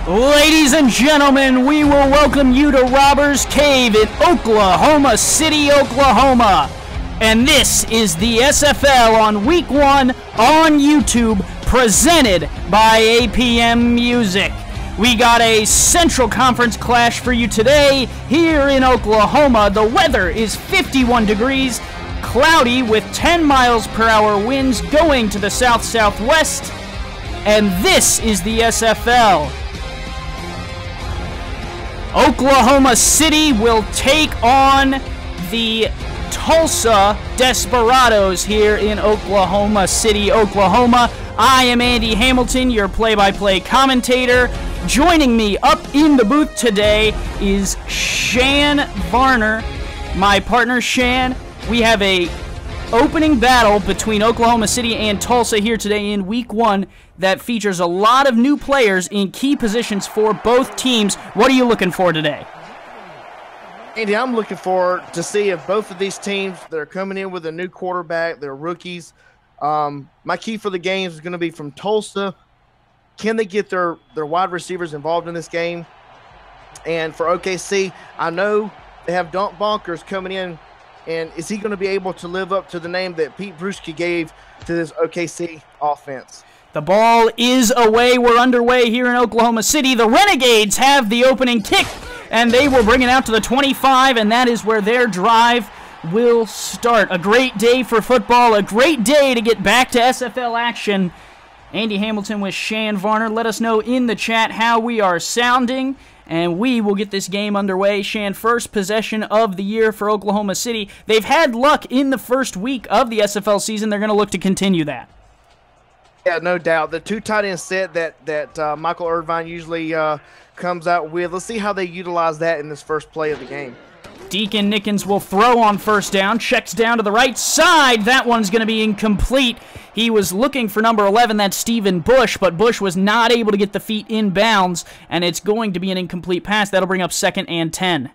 Ladies and gentlemen, we will welcome you to Robbers Cave in Oklahoma City, Oklahoma. And this is the SFL on Week 1 on YouTube, presented by APM Music. We got a Central Conference clash for you today here in Oklahoma. The weather is 51 degrees, cloudy with 10 miles per hour winds going to the south-southwest. And this is the SFL. Oklahoma City will take on the Tulsa Desperados here in Oklahoma City, Oklahoma. I am Andy Hamilton, your play-by-play commentator. Joining me up in the booth today is Shan Varner, my partner Shan. We have a opening battle between Oklahoma City and Tulsa here today in Week 1 that features a lot of new players in key positions for both teams. What are you looking for today? Andy, I'm looking forward to see if both of these teams that are coming in with a new quarterback, they're rookies. My key for the game is going to be from Tulsa. Can they get their wide receivers involved in this game? And for OKC, I know they have Dunk Bonkers coming in, and is he going to be able to live up to the name that Pete Bruschi gave to this OKC offense? The ball is away. We're underway here in Oklahoma City. The Renegades have the opening kick, and they will bring it out to the 25, and that is where their drive will start. A great day for football, a great day to get back to SFL action. Andy Hamilton with Shan Varner. Let us know in the chat how we are sounding, and we will get this game underway. Shan, first possession of the year for Oklahoma City. They've had luck in the first week of the SFL season. They're going to look to continue that. Yeah, no doubt. The two tight end set that Michael Irvine usually comes out with. Let's see how they utilize that in this first play of the game. Deacon Nickens will throw on first down. Checks down to the right side. That one's going to be incomplete. He was looking for number 11, that's Stephen Bush, but Bush was not able to get the feet in bounds, and it's going to be an incomplete pass. That'll bring up 2nd and 10.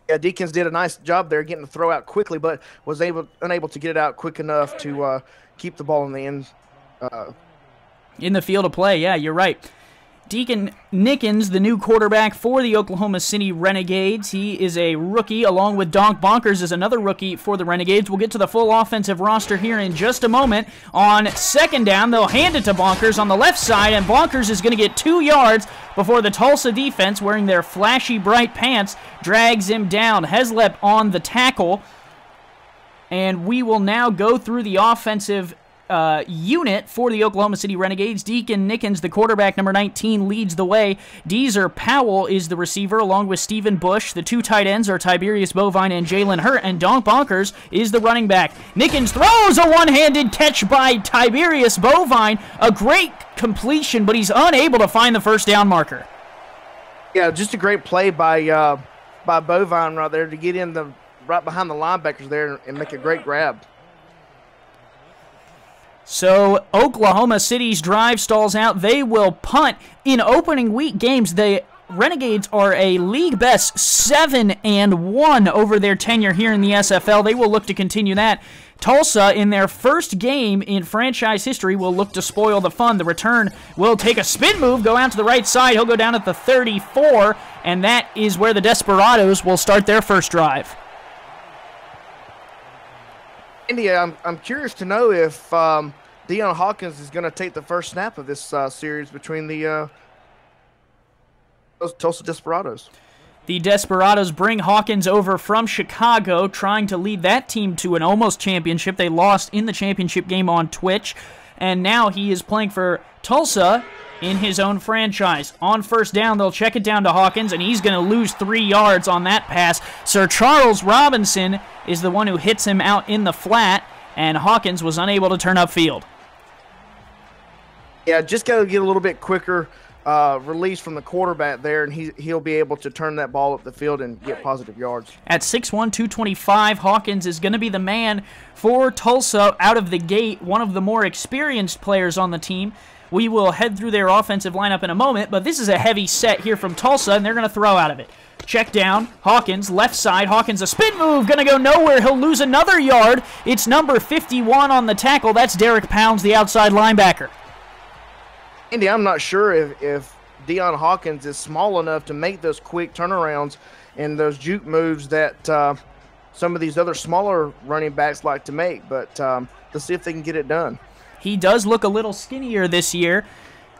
Yeah, Deacons did a nice job there getting the throw out quickly, but was unable to get it out quick enough to keep the ball in the end. In the field of play, yeah, you're right. Deacon Nickens, the new quarterback for the Oklahoma City Renegades. He is a rookie, along with Donk Bonkers is another rookie for the Renegades. We'll get to the full offensive roster here in just a moment. On second down, they'll hand it to Bonkers on the left side, and Bonkers is going to get 2 yards before the Tulsa defense, wearing their flashy bright pants, drags him down. Heslep on the tackle. And we will now go through the offensive unit for the Oklahoma City Renegades. Deacon Nickens, the quarterback, number 19, leads the way. Deezer Powell is the receiver, along with Stephen Bush. The two tight ends are Tiberius Bovine and Jalen Hurt, and Donk Bonkers is the running back. Nickens throws a one-handed catch by Tiberius Bovine. A great completion, but he's unable to find the first down marker. Yeah, just a great play by Bovine right there to get in right behind the linebackers there and make a great grab. So Oklahoma City's drive stalls out. They will punt. In opening week games, the Renegades are a league best 7-1 over their tenure here in the SFL. They will look to continue that. Tulsa, in their first game in franchise history, will look to spoil the fun. The return will take a spin move, go out to the right side. He'll go down at the 34, and that is where the Desperados will start their first drive. India, I'm curious to know if Dion Hawkins is going to take the first snap of this series between the Tulsa Desperados. The Desperados bring Hawkins over from Chicago, trying to lead that team to an almost championship. They lost in the championship game on Twitch, and now he is playing for Tulsa in his own franchise. On first down, they'll check it down to Hawkins, and he's going to lose 3 yards on that pass. Sir Charles Robinson is the one who hits him out in the flat, and Hawkins was unable to turn upfield. Yeah, just got to get a little bit quicker release from the quarterback there, and he'll be able to turn that ball up the field and get positive yards. At 6'1", 225, Hawkins is going to be the man for Tulsa out of the gate, one of the more experienced players on the team. We will head through their offensive lineup in a moment, but this is a heavy set here from Tulsa, and they're going to throw out of it. Check down, Hawkins, left side. Hawkins, a spin move, going to go nowhere. He'll lose another yard. It's number 51 on the tackle. That's Derek Pounds, the outside linebacker. Andy, I'm not sure if Dion Hawkins is small enough to make those quick turnarounds and those juke moves that some of these other smaller running backs like to make, but let's see if they can get it done. He does look a little skinnier this year.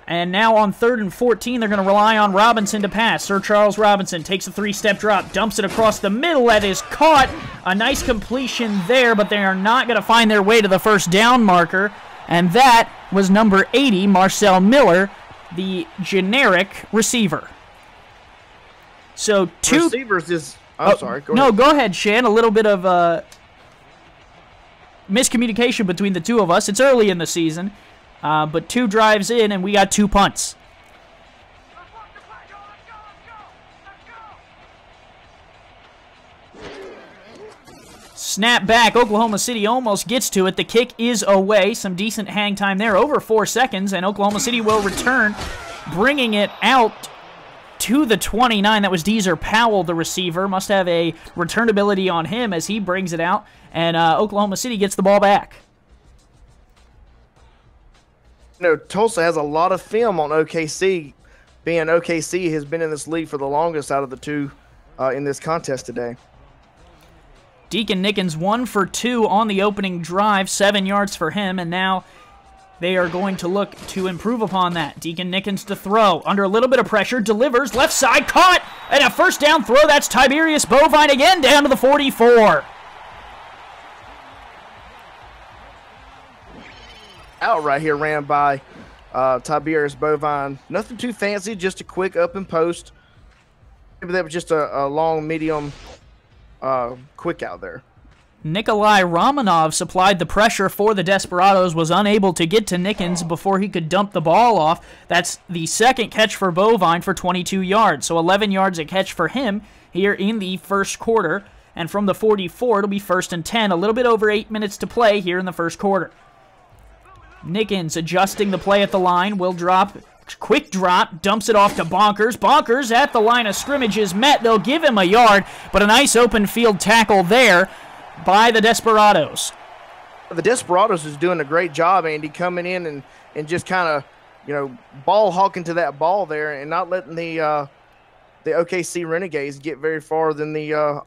And now on 3rd and 14, they're going to rely on Robinson to pass. Sir Charles Robinson takes a 3-step drop, dumps it across the middle. That is caught. A nice completion there, but they are not going to find their way to the first down marker. And that was number 80, Marcel Miller, the generic receiver. So two receivers is... I'm sorry. Go no, ahead. Go ahead, Shan. A little bit of miscommunication between the two of us. It's early in the season, but 2 drives in, and we got 2 punts. Snap back. Oklahoma City almost gets to it. The kick is away. Some decent hang time there, over 4 seconds, and Oklahoma City will return, bringing it out to the 29. That was Deezer Powell, the receiver. Must have a returnability on him as he brings it out, and Oklahoma City gets the ball back. You know, Tulsa has a lot of film on OKC, being OKC has been in this league for the longest out of the 2 in this contest today. Deacon Nickens 1 for 2 on the opening drive, 7 yards for him, and now they are going to look to improve upon that. Deacon Nickens to throw, under a little bit of pressure, delivers, left side, caught, and a first down throw. That's Tiberius Bovine again, down to the 44. Out right here ran by Tiberius Bovine. Nothing too fancy, just a quick up and post. Maybe that was just a long, medium quick out there. Nikolai Romanov supplied the pressure for the Desperados, was unable to get to Nickens before he could dump the ball off. That's the second catch for Bovine for 22 yards, so 11 yards a catch for him here in the first quarter. And from the 44, it'll be 1st and 10, a little bit over 8 minutes to play here in the first quarter. Nickens adjusting the play at the line, will drop, quick drop, dumps it off to Bonkers. Bonkers at the line of scrimmage is met. They'll give him a yard, but a nice open field tackle there by the Desperados. The Desperados is doing a great job, Andy, coming in and just kind of, you know, ball hawking to that ball there and not letting the OKC Renegades get very far than the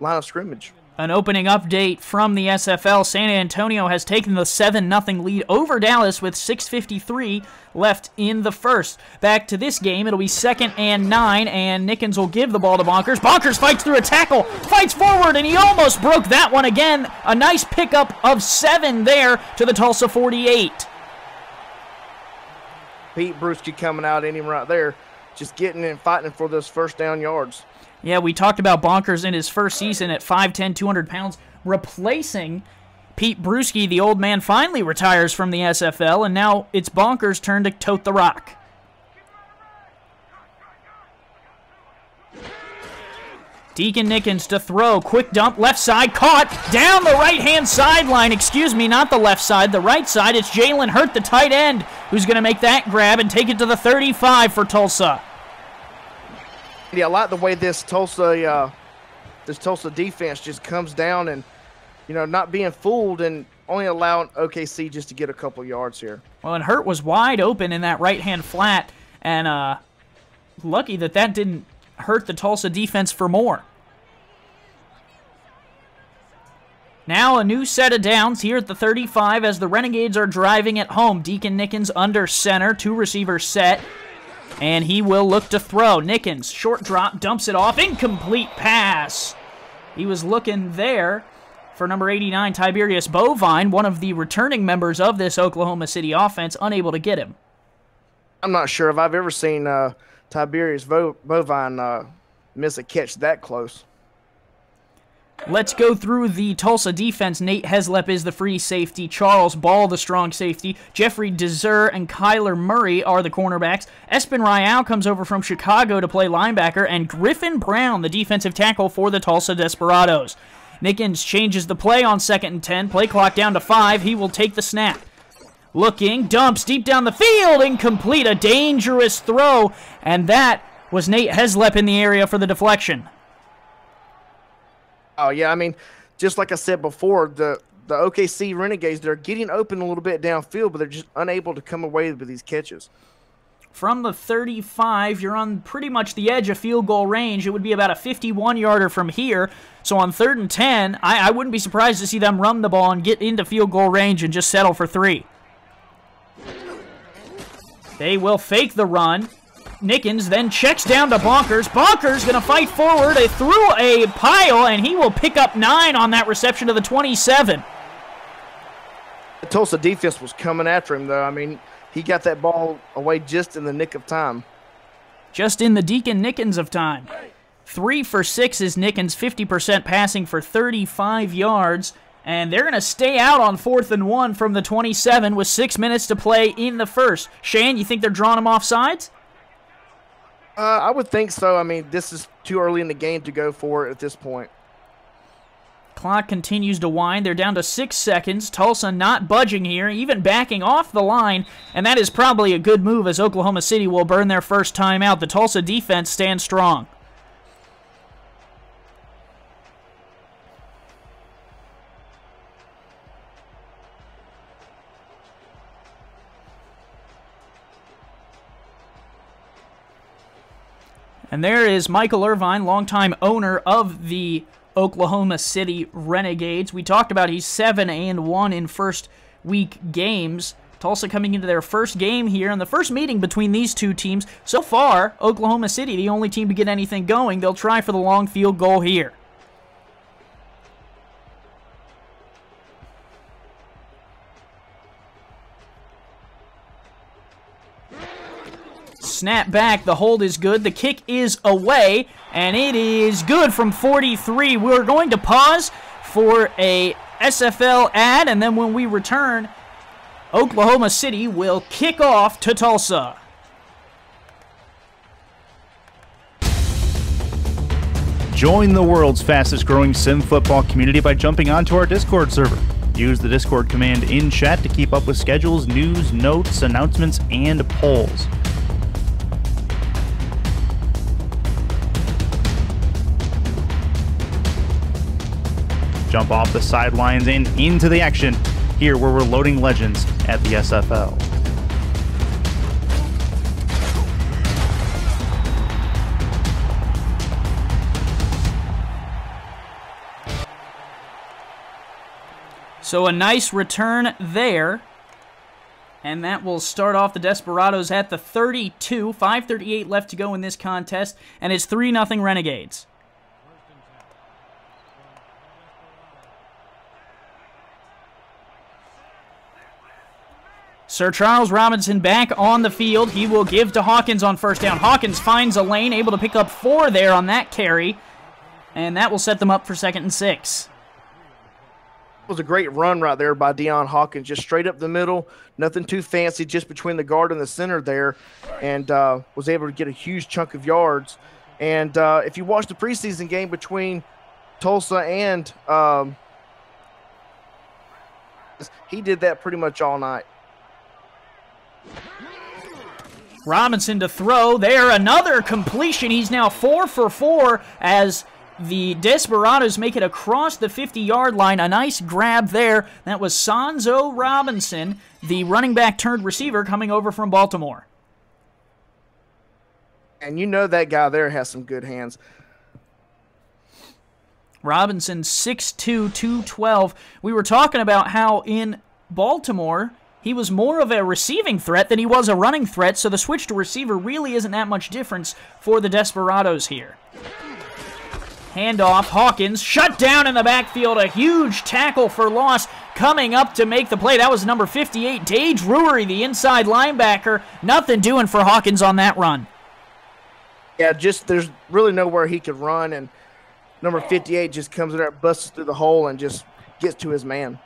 line of scrimmage. An opening update from the SFL. San Antonio has taken the 7-0 lead over Dallas with 6:53 left in the first. Back to this game, it'll be 2nd and 9, and Nickens will give the ball to Bonkers. Bonkers fights through a tackle, fights forward, and he almost broke that one again. A nice pickup of 7 there to the Tulsa 48. Pete Brewski coming out in him right there, just getting and fighting for those first down yards. Yeah, we talked about Bonkers in his first season at 5'10", 200 pounds, replacing Pete Brewski. The old man finally retires from the SFL, and now it's Bonkers' turn to tote the rock. Deacon Nickens to throw. Quick dump, left side, caught down the right-hand sideline. Excuse me, not the left side, the right side. It's Jalen Hurt, the tight end, who's going to make that grab and take it to the 35 for Tulsa. Yeah, I like the way this Tulsa defense just comes down and, not being fooled and only allowing OKC just to get a couple yards here. Well, and Hurt was wide open in that right-hand flat, and lucky that didn't hurt the Tulsa defense for more. Now a new set of downs here at the 35 as the Renegades are driving at home. Deacon Nickens under center, 2 receivers set. And he will look to throw. Nickens, short drop, dumps it off. Incomplete pass. He was looking there for number 89, Tiberius Bovine, one of the returning members of this Oklahoma City offense, unable to get him. I'm not sure if I've ever seen Tiberius Bovine miss a catch that close. Let's go through the Tulsa defense. Nate Heslep is the free safety. Charles Ball, the strong safety. Jeffrey Dezer and Kyler Murray are the cornerbacks. Espen Rial comes over from Chicago to play linebacker. And Griffin Brown, the defensive tackle for the Tulsa Desperados. Nickens changes the play on 2nd and 10. Play clock down to 5. He will take the snap. Looking, dumps deep down the field. Incomplete. A dangerous throw. And that was Nate Heslep in the area for the deflection. Oh, yeah, I mean, just like I said before, the OKC Renegades, they're getting open a little bit downfield, but they're just unable to come away with these catches. From the 35, you're on pretty much the edge of field goal range. It would be about a 51-yarder from here. So on 3rd and 10, I wouldn't be surprised to see them run the ball and get into field goal range and just settle for 3. They will fake the run. Nickens then checks down to Bonkers. Bonkers going to fight forward through a pile, and he will pick up 9 on that reception to the 27. The Tulsa defense was coming after him, though. I mean, he got that ball away just in the nick of time. Just in the Deacon Nickens of time. 3 for 6 is Nickens, 50% passing for 35 yards. And they're going to stay out on 4th and 1 from the 27 with 6 minutes to play in the first. Shane, you think they're drawing him off sides? I would think so. I mean, this is too early in the game to go for it at this point. Clock continues to wind. They're down to 6 seconds. Tulsa not budging here, even backing off the line, and that is probably a good move as Oklahoma City will burn their first timeout. The Tulsa defense stands strong. And there is Michael Irvine, longtime owner of the Oklahoma City Renegades. We talked about he's 7-1 in first week games. Tulsa coming into their first game here, and the first meeting between these two teams. So far, Oklahoma City, the only team to get anything going. They'll try for the long field goal here. Snap back, the hold is good, the kick is away, and it is good from 43. We're going to pause for a SFL ad, and then when we return, Oklahoma City will kick off to Tulsa. Join the world's fastest growing sim football community by jumping onto our Discord server. Use the Discord command in chat to keep up with schedules, news, notes, announcements, and polls. Jump off the sidelines and into the action here where we're loading legends at the SFL. So a nice return there. And that will start off the Desperados at the 32. 5:38 left to go in this contest. And it's 3-0 Renegades. Sir Charles Robinson back on the field. He will give to Hawkins on first down. Hawkins finds a lane, able to pick up 4 there on that carry. And that will set them up for 2nd and 6. It was a great run right there by Dion Hawkins, just straight up the middle, nothing too fancy, just between the guard and the center there, and was able to get a huge chunk of yards. And if you watch the preseason game between Tulsa and he did that pretty much all night. Robinson to throw there, another completion. He's now 4 for 4 as the Desperados make it across the 50-yard line. A nice grab there. That was Sonzo Robinson, the running back turned receiver coming over from Baltimore. And you know that guy there has some good hands. Robinson, 6'2", 212. We were talking about how in Baltimore he was more of a receiving threat than he was a running threat, so the switch to receiver really isn't that much difference for the Desperados here. Handoff, Hawkins, shut down in the backfield, a huge tackle for loss coming up to make the play. That was number 58, Dage Ruery, the inside linebacker. Nothing doing for Hawkins on that run. Yeah, just there's really nowhere he could run, and number 58 just comes in there, busts through the hole, and just gets to his man.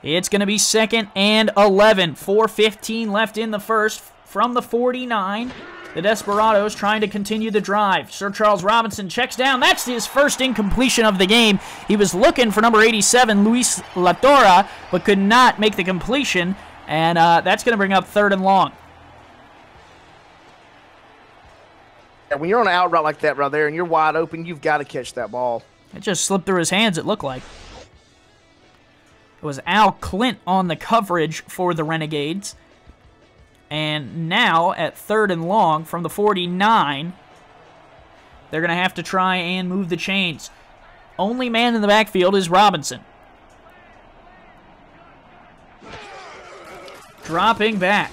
It's going to be 2nd and 11. 4:15 left in the first from the 49. The Desperados trying to continue the drive. Sir Charles Robinson checks down. That's his first incompletion of the game. He was looking for number 87, Luis Latorra, but could not make the completion. And that's going to bring up 3rd and long. Yeah, when you're on an out route like that right there and you're wide open, you've got to catch that ball. It just slipped through his hands, it looked like. It was Al Clint on the coverage for the Renegades. And now, at 3rd and long from the 49, they're going to have to try and move the chains. Only man in the backfield is Robinson. Dropping back.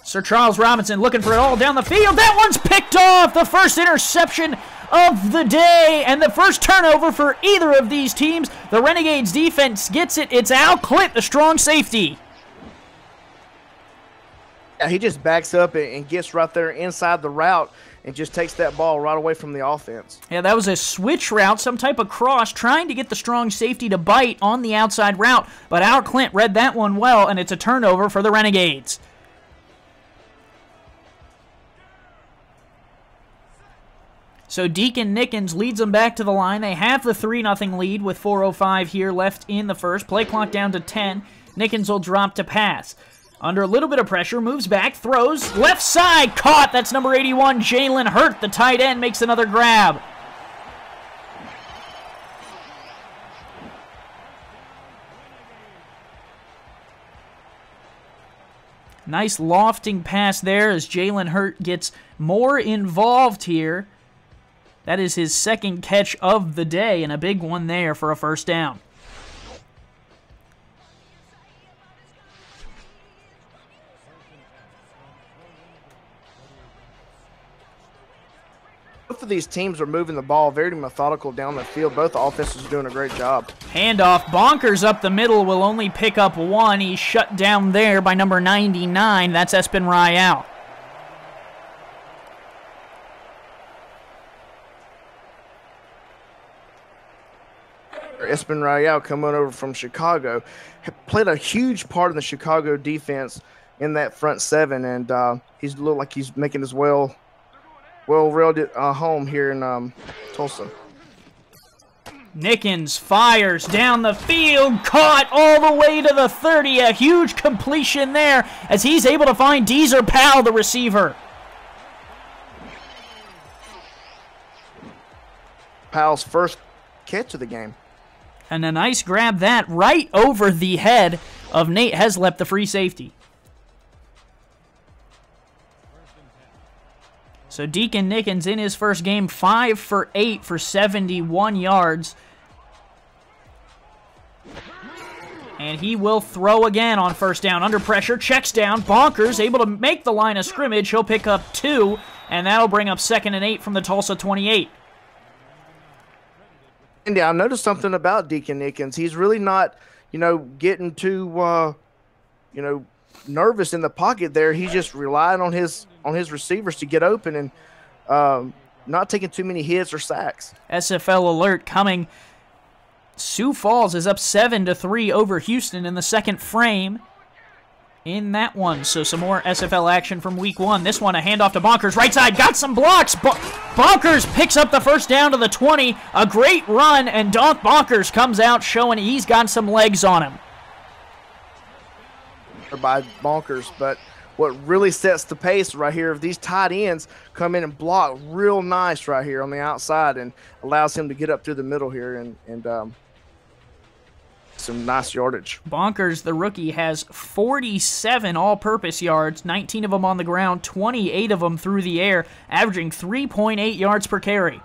Sir Charles Robinson looking for it all down the field. That one's picked off! The first interception of the day and the first turnover for either of these teams. The Renegades defense gets it. It's Al Clint, the strong safety. Yeah, he just backs up and gets right there inside the route and just takes that ball right away from the offense. Yeah, that was a switch route, some type of cross, trying to get the strong safety to bite on the outside route. But Al Clint read that one well, and it's a turnover for the Renegades. So Deacon Nickens leads them back to the line. They have the 3-0 lead with 4:05 here left in the first. Play clock down to 10. Nickens will drop to pass. Under a little bit of pressure, moves back, throws, left side, caught. That's number 81, Jalen Hurt, the tight end, makes another grab. Nice lofting pass there as Jalen Hurt gets more involved here. That is his 2nd catch of the day, and a big one there for a first down. Both of these teams are moving the ball very methodical down the field. Both offenses are doing a great job. Handoff, Bonkers up the middle, will only pick up 1. He's shut down there by number 99. That's Espen Rayal. Espen Rayal coming over from Chicago. Played a huge part in the Chicago defense in that front 7, and he's looked like he's making his well-rounded home here in Tulsa. Nickens fires down the field, caught all the way to the 30. A huge completion there as he's able to find Deezer Powell, the receiver. Powell's first catch of the game. And a nice grab that right over the head of Nate Heslep, the free safety. So Deacon Nickens in his first game, 5 for 8 for 71 yards. And he will throw again on first down. Under pressure, checks down. Bonkers able to make the line of scrimmage. He'll pick up 2, and that'll bring up 2nd and 8 from the Tulsa 28. And I noticed something about Deacon Nickens. He's really not, getting too, nervous in the pocket there. He just relied on his receivers to get open and not taking too many hits or sacks. SFL alert coming. Sioux Falls is up 7-3 over Houston in the second frame in that one. So some more SFL action from week 1. This one, a handoff to Bonkers. Right side, got some blocks. Bonkers picks up the first down to the 20. A great run, and Bonkers comes out showing he's got some legs on him. By Bonkers, but what really sets the pace right here, if these tight ends come in and block real nice right here on the outside and allows him to get up through the middle here and some nice yardage. Bonkers, the rookie, has 47 all-purpose yards, 19 of them on the ground, 28 of them through the air, averaging 3.8 yards per carry.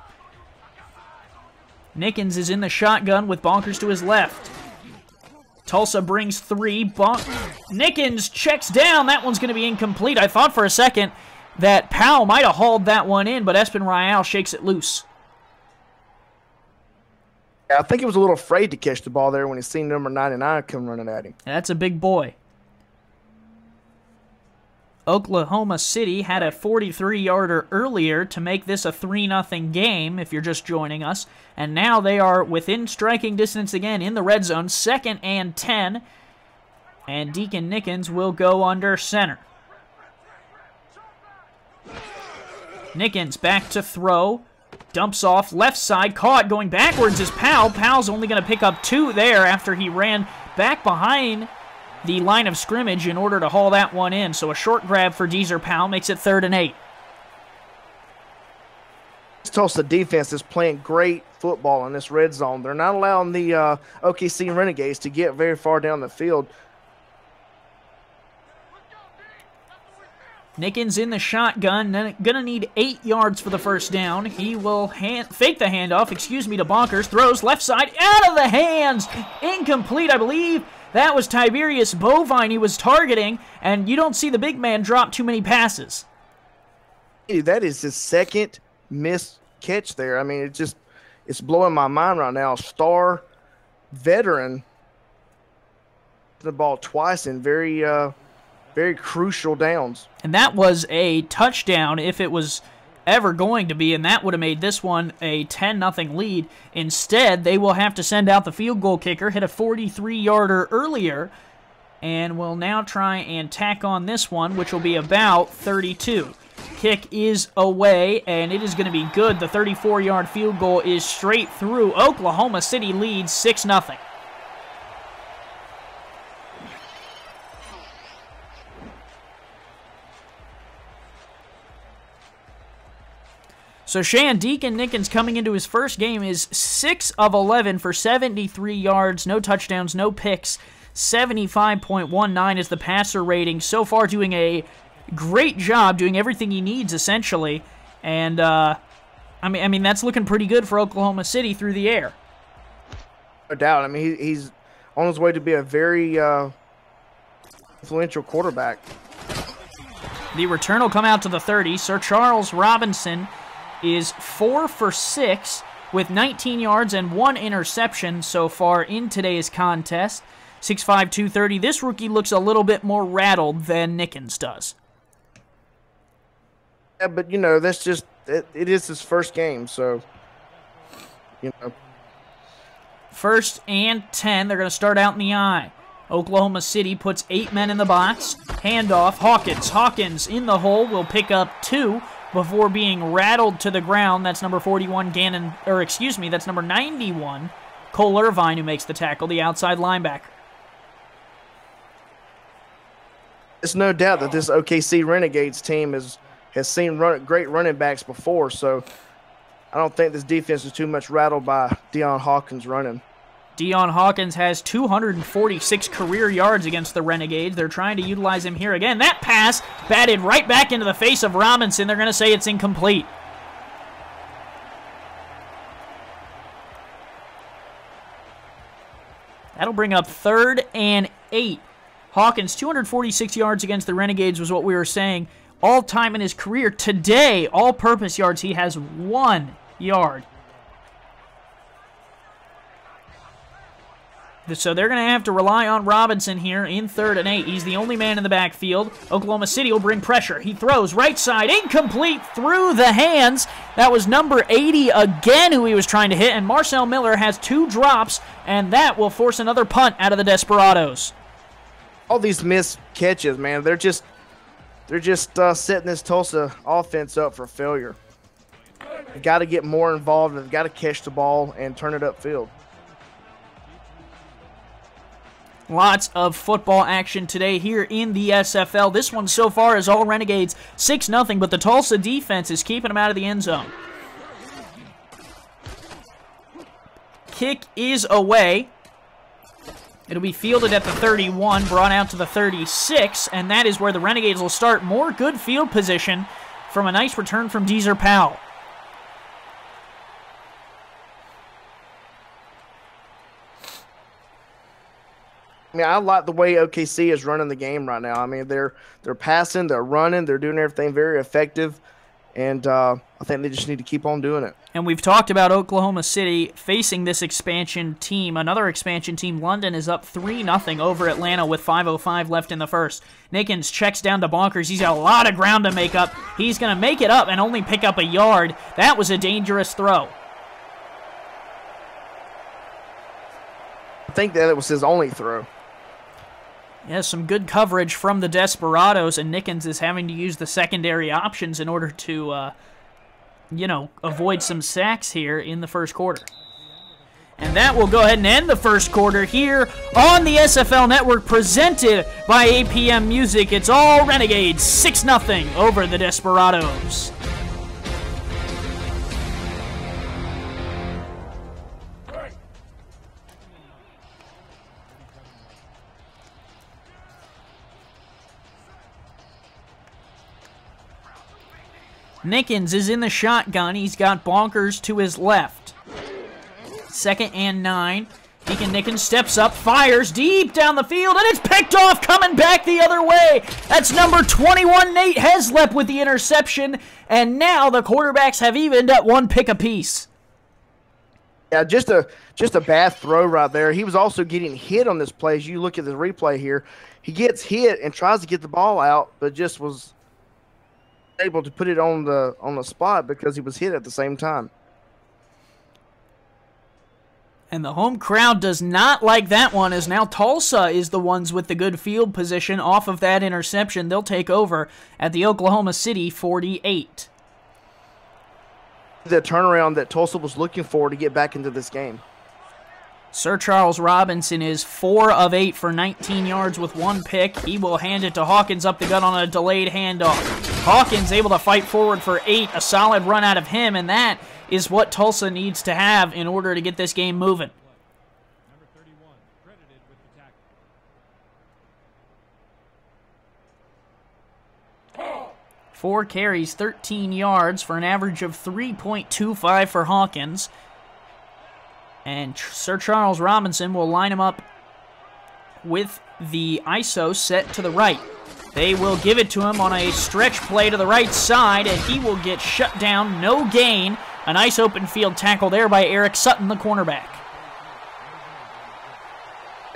Nickens is in the shotgun with Bonkers to his left. Tulsa brings 3. Nickens checks down. That one's going to be incomplete. I thought for a second that Powell might have hauled that one in, but Espen Rial shakes it loose. I think he was a little afraid to catch the ball there when he seen number 99 come running at him. That's a big boy. Oklahoma City had a 43-yarder earlier to make this a 3-0 game, if you're just joining us. And now they are within striking distance again in the red zone, 2nd and 10. And Deacon Nickens will go under center. Nickens back to throw. Dumps off, left side, caught, going backwards is Powell. Powell's only going to pick up 2 there after he ran back behind the line of scrimmage in order to haul that one in. So a short grab for Deezer Powell makes it 3rd and 8. This Tulsa defense is playing great football in this red zone. They're not allowing the OKC Renegades to get very far down the field. Nickens in the shotgun, gonna need 8 yards for the first down. He will fake the handoff, to Bonkers, throws left side, out of the hands, incomplete, I believe. That was Tiberius Bovine he was targeting, and you don't see the big man drop too many passes. That is his 2nd missed catch there. I mean, it's blowing my mind right now. Star veteran the ball twice in very crucial downs. And that was a touchdown if it was ever going to be, and that would have made this one a 10-0 lead. Instead, they will have to send out the field goal kicker, hit a 43-yarder earlier, and will now try and tack on this one, which will be about 32. Kick is away, and it is going to be good. The 34-yard field goal is straight through. Oklahoma City leads 6-0. So Shan, Deacon Nickens coming into his first game is 6 of 11 for 73 yards, no touchdowns, no picks. 75.19 is the passer rating. So far doing a great job, doing everything he needs essentially. And I mean that's looking pretty good for Oklahoma City through the air. No doubt. I mean he's on his way to be a very influential quarterback. The return will come out to the 30. Sir Charles Robinson is 4 for 6 with 19 yards and 1 interception so far in today's contest. 6'5", 230. This rookie looks a little bit more rattled than Nickens does. Yeah, but, that's just it is his first game, so, First and 10. They're going to start out in the I. Oklahoma City puts 8 men in the box. Handoff. Hawkins in the hole will pick up 2 before being rattled to the ground. That's number 41, that's number 91, Cole Irvine, who makes the tackle, the outside linebacker. It's no doubt that this OKC Renegades team has seen great running backs before, so I don't think this defense is too much rattled by Dion Hawkins running. Dion Hawkins has 246 career yards against the Renegades. They're trying to utilize him here again. That pass batted right back into the face of Robinson. They're going to say it's incomplete. That'll bring up 3rd and 8. Hawkins, 246 yards against the Renegades was what we were saying. All-time in his career. Today, all-purpose yards, he has 1 yard. So they're going to have to rely on Robinson here in 3rd and 8. He's the only man in the backfield. Oklahoma City will bring pressure. He throws right side, incomplete, through the hands. That was number 80 again who he was trying to hit, and Marcel Miller has 2 drops, and that will force another punt out of the Desperados. All these missed catches, man, they're just setting this Tulsa offense up for failure. They've got to get more involved. They've got to catch the ball and turn it upfield. Lots of football action today here in the SFL. This one so far is all Renegades 6-0, but the Tulsa defense is keeping them out of the end zone. Kick is away. It'll be fielded at the 31, brought out to the 36, and that is where the Renegades will start. More good field position from a nice return from Deezer Powell. I mean, I like the way OKC is running the game right now. I mean, they're passing, they're running, they're doing everything very effective, and I think they just need to keep on doing it. And we've talked about Oklahoma City facing this expansion team. Another expansion team, London, is up 3-0 over Atlanta with 5:05 left in the first. Nickens checks down to Bonkers. He's got a lot of ground to make up. He's going to make it up and only pick up a yard. That was a dangerous throw. I think that it was his only throw. Yeah, some good coverage from the Desperados, and Nickens is having to use the secondary options in order to, avoid some sacks here in the first quarter. And that will go ahead and end the first quarter here on the SFL Network, presented by APM Music. It's all Renegades, 6-0 over the Desperados. Nickens is in the shotgun. He's got Bonkers to his left. 2nd and 9. Deacon Nickens steps up, fires deep down the field, and it's picked off, coming back the other way. That's number 21, Nate Heslep, with the interception, and now the quarterbacks have evened at 1 pick apiece. Yeah, just a bad throw right there. He was also getting hit on this play. As you look at the replay here, he gets hit and tries to get the ball out, but just was able to put it on the spot because he was hit at the same time. And the home crowd does not like that one, as now Tulsa is the ones with the good field position off of that interception. They'll take over at the Oklahoma City 48. The turnaround that Tulsa was looking for to get back into this game. Sir Charles Robinson is 4 of 8 for 19 yards with 1 pick. He will hand it to Hawkins up the gut on a delayed handoff. Hawkins able to fight forward for 8, a solid run out of him, and that is what Tulsa needs to have in order to get this game moving. Number 31, credited with the tackle. 4 carries, 13 yards for an average of 3.25 for Hawkins. And Sir Charles Robinson will line him up with the ISO set to the right. They will give it to him on a stretch play to the right side, and he will get shut down, no gain. A nice open field tackle there by Eric Sutton, the cornerback.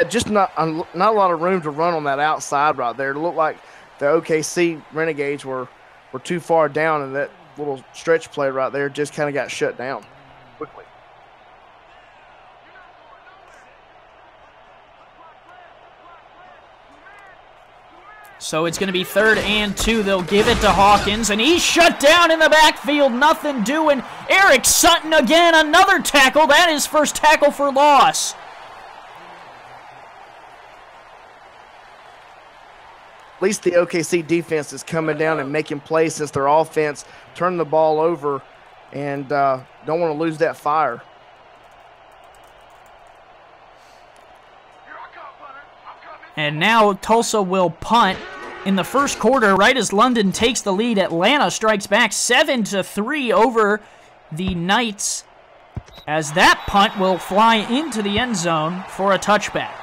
Just not a lot of room to run on that outside right there. It looked like the OKC Renegades were too far down, and that little stretch play right there just kind of got shut down quickly. So it's going to be 3rd and 2. They'll give it to Hawkins, and he's shut down in the backfield. Nothing doing. Eric Sutton again, another tackle. That is first tackle for loss. At least the OKC defense is coming down and making plays since their offense turned the ball over and don't want to lose that fire. And now Tulsa will punt in the first quarter. Right as London takes the lead, Atlanta strikes back 7-3 over the Knights, as that punt will fly into the end zone for a touchback.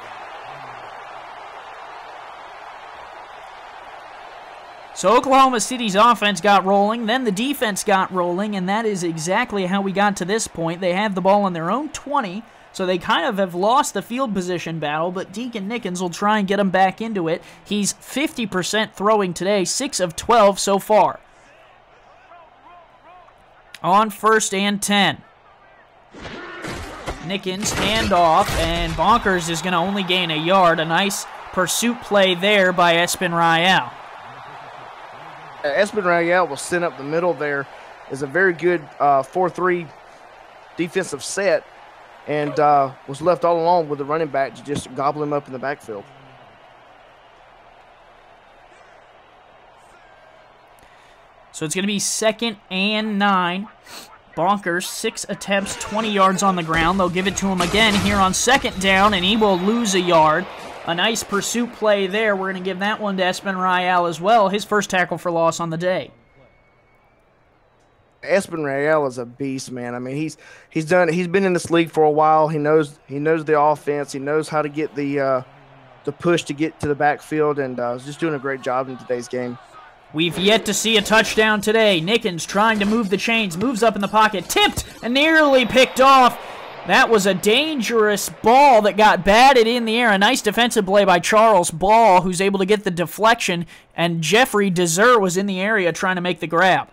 So Oklahoma City's offense got rolling, then the defense got rolling, and that is exactly how we got to this point. They have the ball on their own 20, so they kind of have lost the field position battle, but Deacon Nickens will try and get them back into it. He's 50% throwing today, 6 of 12 so far. On 1st and 10. Nickens handoff, and Bonkers is going to only gain a yard. A nice pursuit play there by Espen Rayel. Espen Rayel was sent up the middle there. Is a very good 4-3 defensive set, and was left all alone with the running back to just gobble him up in the backfield. So it's going to be 2nd and 9. Bonkers, 6 attempts, 20 yards on the ground. They'll give it to him again here on 2nd down, and he will lose a yard. A nice pursuit play there. We're going to give that one to Espen Rayel as well. His first tackle for loss on the day. Espen Rayel is a beast, man. I mean, he's been in this league for a while. He knows the offense. He knows how to get the push to get to the backfield, and is just doing a great job in today's game. We've yet to see a touchdown today. Nickens trying to move the chains, moves up in the pocket, tipped and nearly picked off. That was a dangerous ball that got batted in the air. A nice defensive play by Charles Ball, who's able to get the deflection, and Jeffrey Deser was in the area trying to make the grab.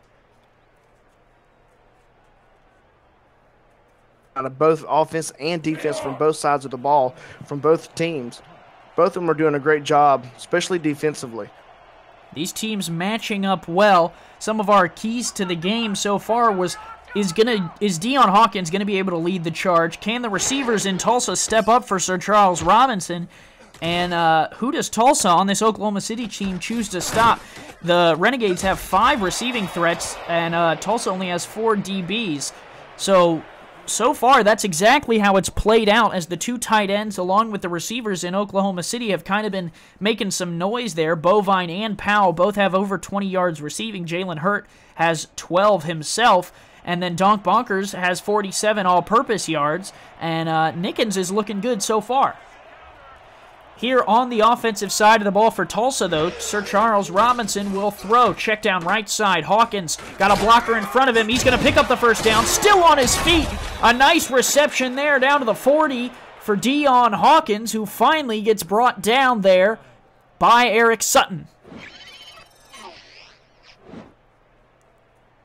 Out of both offense and defense from both sides of the ball, from both teams. Both of them are doing a great job, especially defensively. These teams matching up well. Some of our keys to the game so far is Dion Hawkins going to be able to lead the charge? Can the receivers in Tulsa step up for Sir Charles Robinson? And who does Tulsa on this Oklahoma City team choose to stop? The Renegades have 5 receiving threats, and Tulsa only has 4 DBs. So far, that's exactly how it's played out, as the 2 tight ends, along with the receivers in Oklahoma City, have kind of been making some noise there. Bovine and Powell both have over 20 yards receiving. Jalen Hurt has 12 himself. And then Donk Bonkers has 47 all-purpose yards. And Nickens is looking good so far. Here on the offensive side of the ball for Tulsa, though, Sir Charles Robinson will throw. Check down right side. Hawkins got a blocker in front of him. He's going to pick up the first down. Still on his feet. A nice reception there down to the 40 for Dion Hawkins, who finally gets brought down there by Eric Sutton.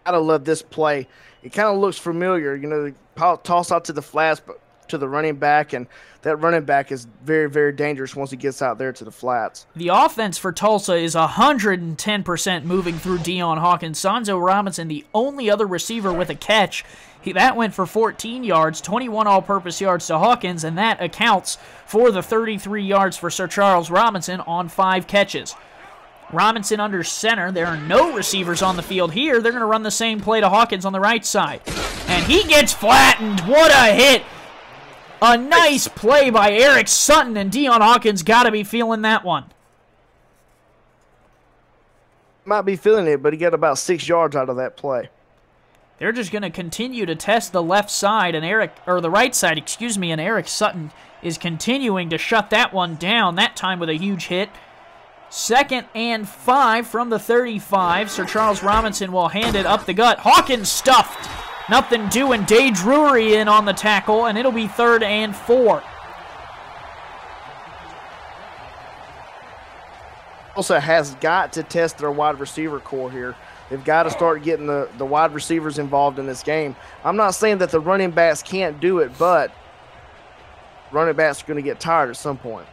I love this play. It kind of looks familiar. You know, the toss out to the flats, but to the running back, and that running back is very, very dangerous once he gets out there to the flats. The offense for Tulsa is 110% moving through Dion Hawkins. Sonzo Robinson, the only other receiver with a catch. That went for 14 yards, 21 all-purpose yards to Hawkins, and that accounts for the 33 yards for Sir Charles Robinson on 5 catches. Robinson under center. There are no receivers on the field here. They're going to run the same play to Hawkins on the right side. And he gets flattened. What a hit. A nice play by Eric Sutton, and Dion Hawkins got to be feeling that one. Might be feeling it, but he got about 6 yards out of that play. They're just going to continue to test the left side, and the right side, and Eric Sutton is continuing to shut that one down, that time with a huge hit. 2nd and 5 from the 35. Sir Charles Robinson will hand it up the gut. Hawkins stuffed. Nothing doing. Day Drury in on the tackle, and it'll be 3rd and 4. Tulsa has got to test their wide receiver core here. They've got to start getting the wide receivers involved in this game. I'm not saying that the running backs can't do it, but running backs are going to get tired at some point.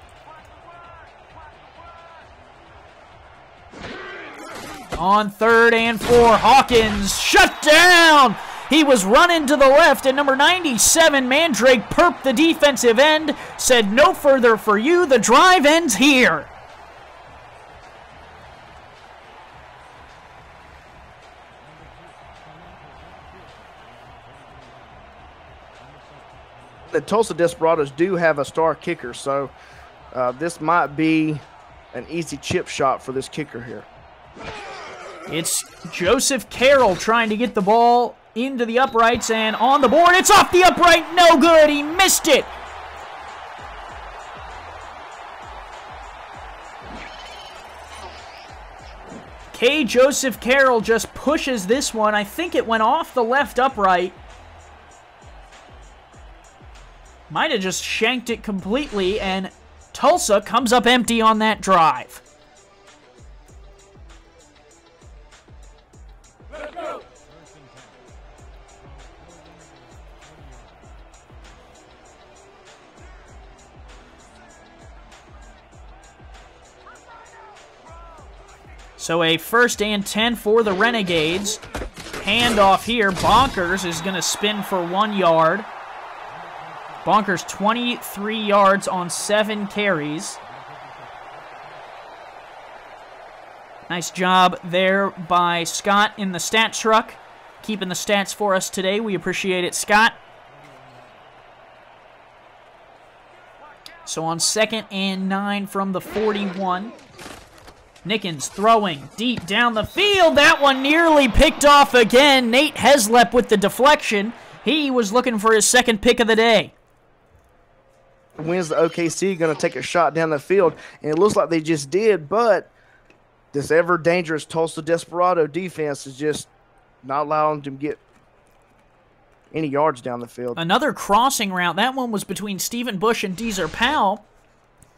On 3rd and 4, Hawkins shut down. He was running to the left, and number 97, Mandrake Perp, the defensive end, said no further for you. The drive ends here. The Tulsa Desperados do have a star kicker, so This might be an easy chip shot for this kicker here. It's Joseph Carroll trying to get the ball into the uprights and on the board. It's off the upright. No good. He missed it. K. Joseph Carroll just pushes this one. I think it went off the left upright. Might have just shanked it completely, and Tulsa comes up empty on that drive. So a 1st and 10 for the Renegades. Handoff here. Bonkers is going to spin for 1 yard. Bonkers 23 yards on 7 carries. Nice job there by Scott in the stat truck. Keeping the stats for us today. We appreciate it, Scott. So on 2nd and 9 from the 41. Nickens throwing deep down the field. That one nearly picked off again. Nate Heslep with the deflection. He was looking for his 2nd pick of the day. When's the OKC going to take a shot down the field? And it looks like they just did, but this ever-dangerous Tulsa Desperado defense is just not allowing them to get any yards down the field. Another crossing route. That one was between Stephen Bush and Deezer Powell.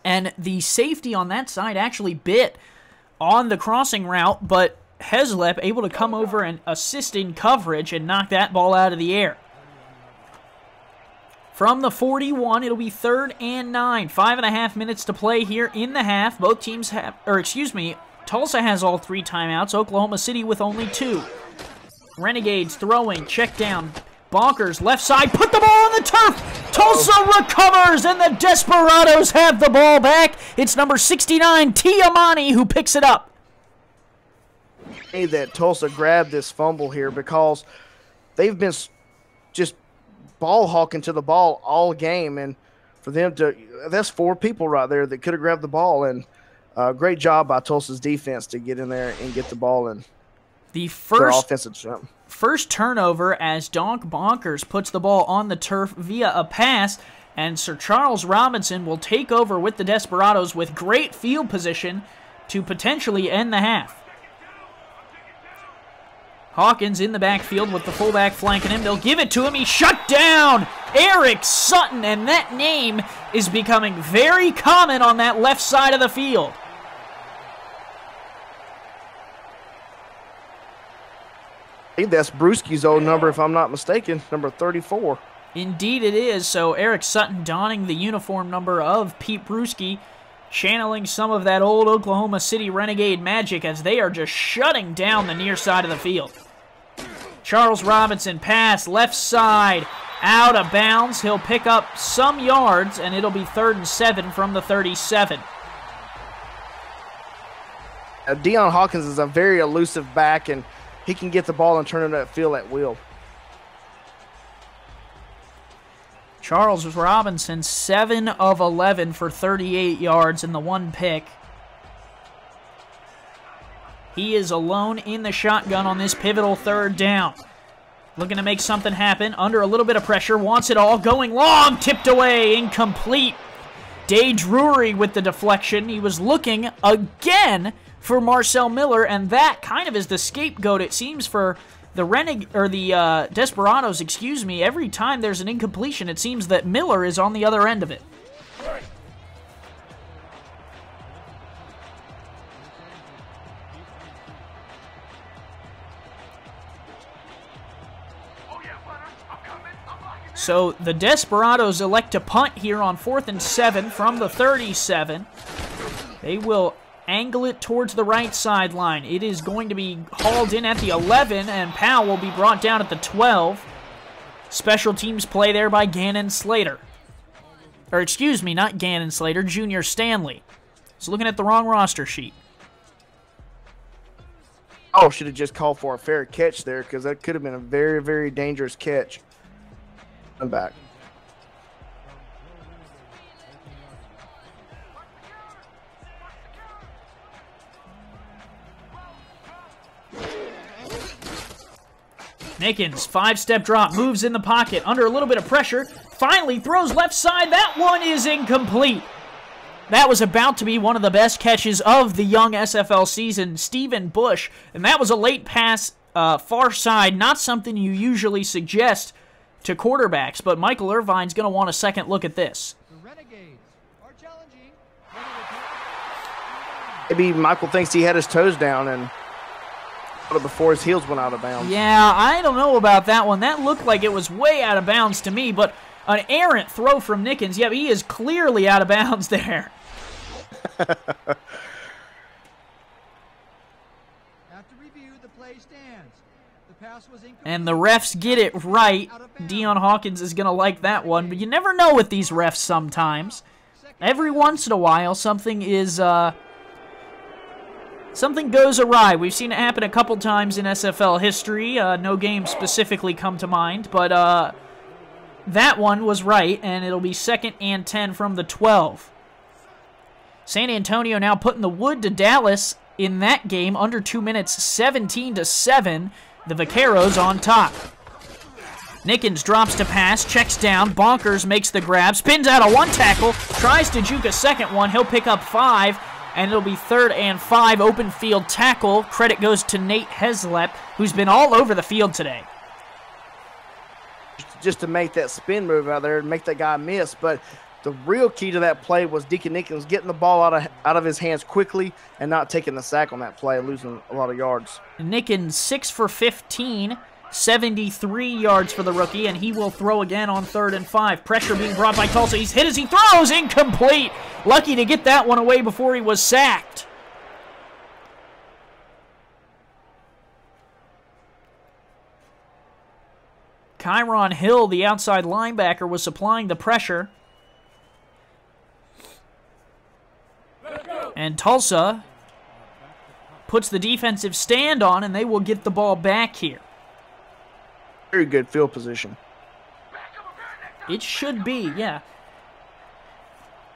And the safety on that side actually bit on the crossing route, but Heslep able to come over and assist in coverage and knock that ball out of the air. From the 41, it'll be 3rd and 9. 5.5 minutes to play here in the half. Both teams have, Tulsa has all 3 timeouts. Oklahoma City with only 2. Renegades throwing, check down. Bonkers, left side, put the ball on the turf. Tulsa recovers, and the Desperados have the ball back. It's number 69, Tiamani, who picks it up. That Tulsa grabbed this fumble here because they've been just ball hawking to the ball all game, and for them to, that's 4 people right there that could have grabbed the ball, and great job by Tulsa's defense to get in there and get the ball in the their offensive jump. First turnover as Donk Bonkers puts the ball on the turf via a pass, and Sir Charles Robinson will take over with the Desperados with great field position to potentially end the half. Hawkins in the backfield with the fullback flanking him. They'll give it to him. He's shut down. Eric Sutton, and that name is becoming very common on that left side of the field. I think that's Brewski's old number, if I'm not mistaken, number 34. Indeed it is. So Eric Sutton donning the uniform number of Pete Brewski, channeling some of that old Oklahoma City Renegade magic as they are just shutting down the near side of the field. Charles Robinson pass, left side, out of bounds. He'll pick up some yards, and it'll be 3rd and 7 from the 37. Dion Hawkins is a very elusive back, and he can get the ball and turn it upfield at will. Charles Robinson, 7 of 11 for 38 yards and the 1 pick. He is alone in the shotgun on this pivotal 3rd down. Looking to make something happen, under a little bit of pressure, wants it all, going long, tipped away, incomplete. Day Drury with the deflection. He was looking again for Marcel Miller, and that kind of is the scapegoat, it seems, for the Desperados, Every time there's an incompletion, it seems that Miller is on the other end of it. So the Desperados elect to punt here on 4th and 7 from the 37. They will angle it towards the right sideline. It is going to be hauled in at the 11, and Powell will be brought down at the 12. Special teams play there by Gannon Slater. Or excuse me, not Gannon Slater, Junior Stanley. He's looking at the wrong roster sheet. Oh, should have just called for a fair catch there, because that could have been a very, very dangerous catch. I'm back. Nickens, 5-step drop, moves in the pocket, under a little bit of pressure, finally throws left side. That one is incomplete. That was about to be one of the best catches of the young SFL season, Stephen Bush, and that was a late pass, far side, not something you usually suggest to quarterbacks, but Michael Irvine's going to want a second look at this. The Renegades are challenging. Maybe Michael thinks he had his toes down and before his heels went out of bounds. Yeah, I don't know about that one. That looked like it was way out of bounds to me, but an errant throw from Nickens. Yeah, he is clearly out of bounds there. After review, the play stands. The pass was incomplete. And the refs get it right. Dion Hawkins is going to like that one, but you never know with these refs sometimes. Every once in a while, something goes awry. We've seen it happen a couple times in SFL history. No games specifically come to mind, but that one was right, and it'll be 2nd and 10 from the 12. San Antonio now putting the wood to Dallas in that game, under 2 minutes, 17-7. The Vaqueros on top. Nickens drops to pass, checks down, Bonkers makes the grab, spins out of one tackle, tries to juke a second one. He'll pick up 5. And it'll be 3rd and 5, open field tackle. Credit goes to Nate Heslep, who's been all over the field today. Just to make that spin move out there and make that guy miss. But the real key to that play was Deacon Nickens getting the ball out of his hands quickly and not taking the sack on that play, losing a lot of yards. Nickens 6 for 15, 73 yards for the rookie, and he will throw again on 3rd and 5. Pressure being brought by Tulsa. He's hit as he throws, incomplete. Lucky to get that one away before he was sacked. Kyron Hill, the outside linebacker, was supplying the pressure. And Tulsa puts the defensive stand on, and they will get the ball back here. Very good field position. It should be, yeah.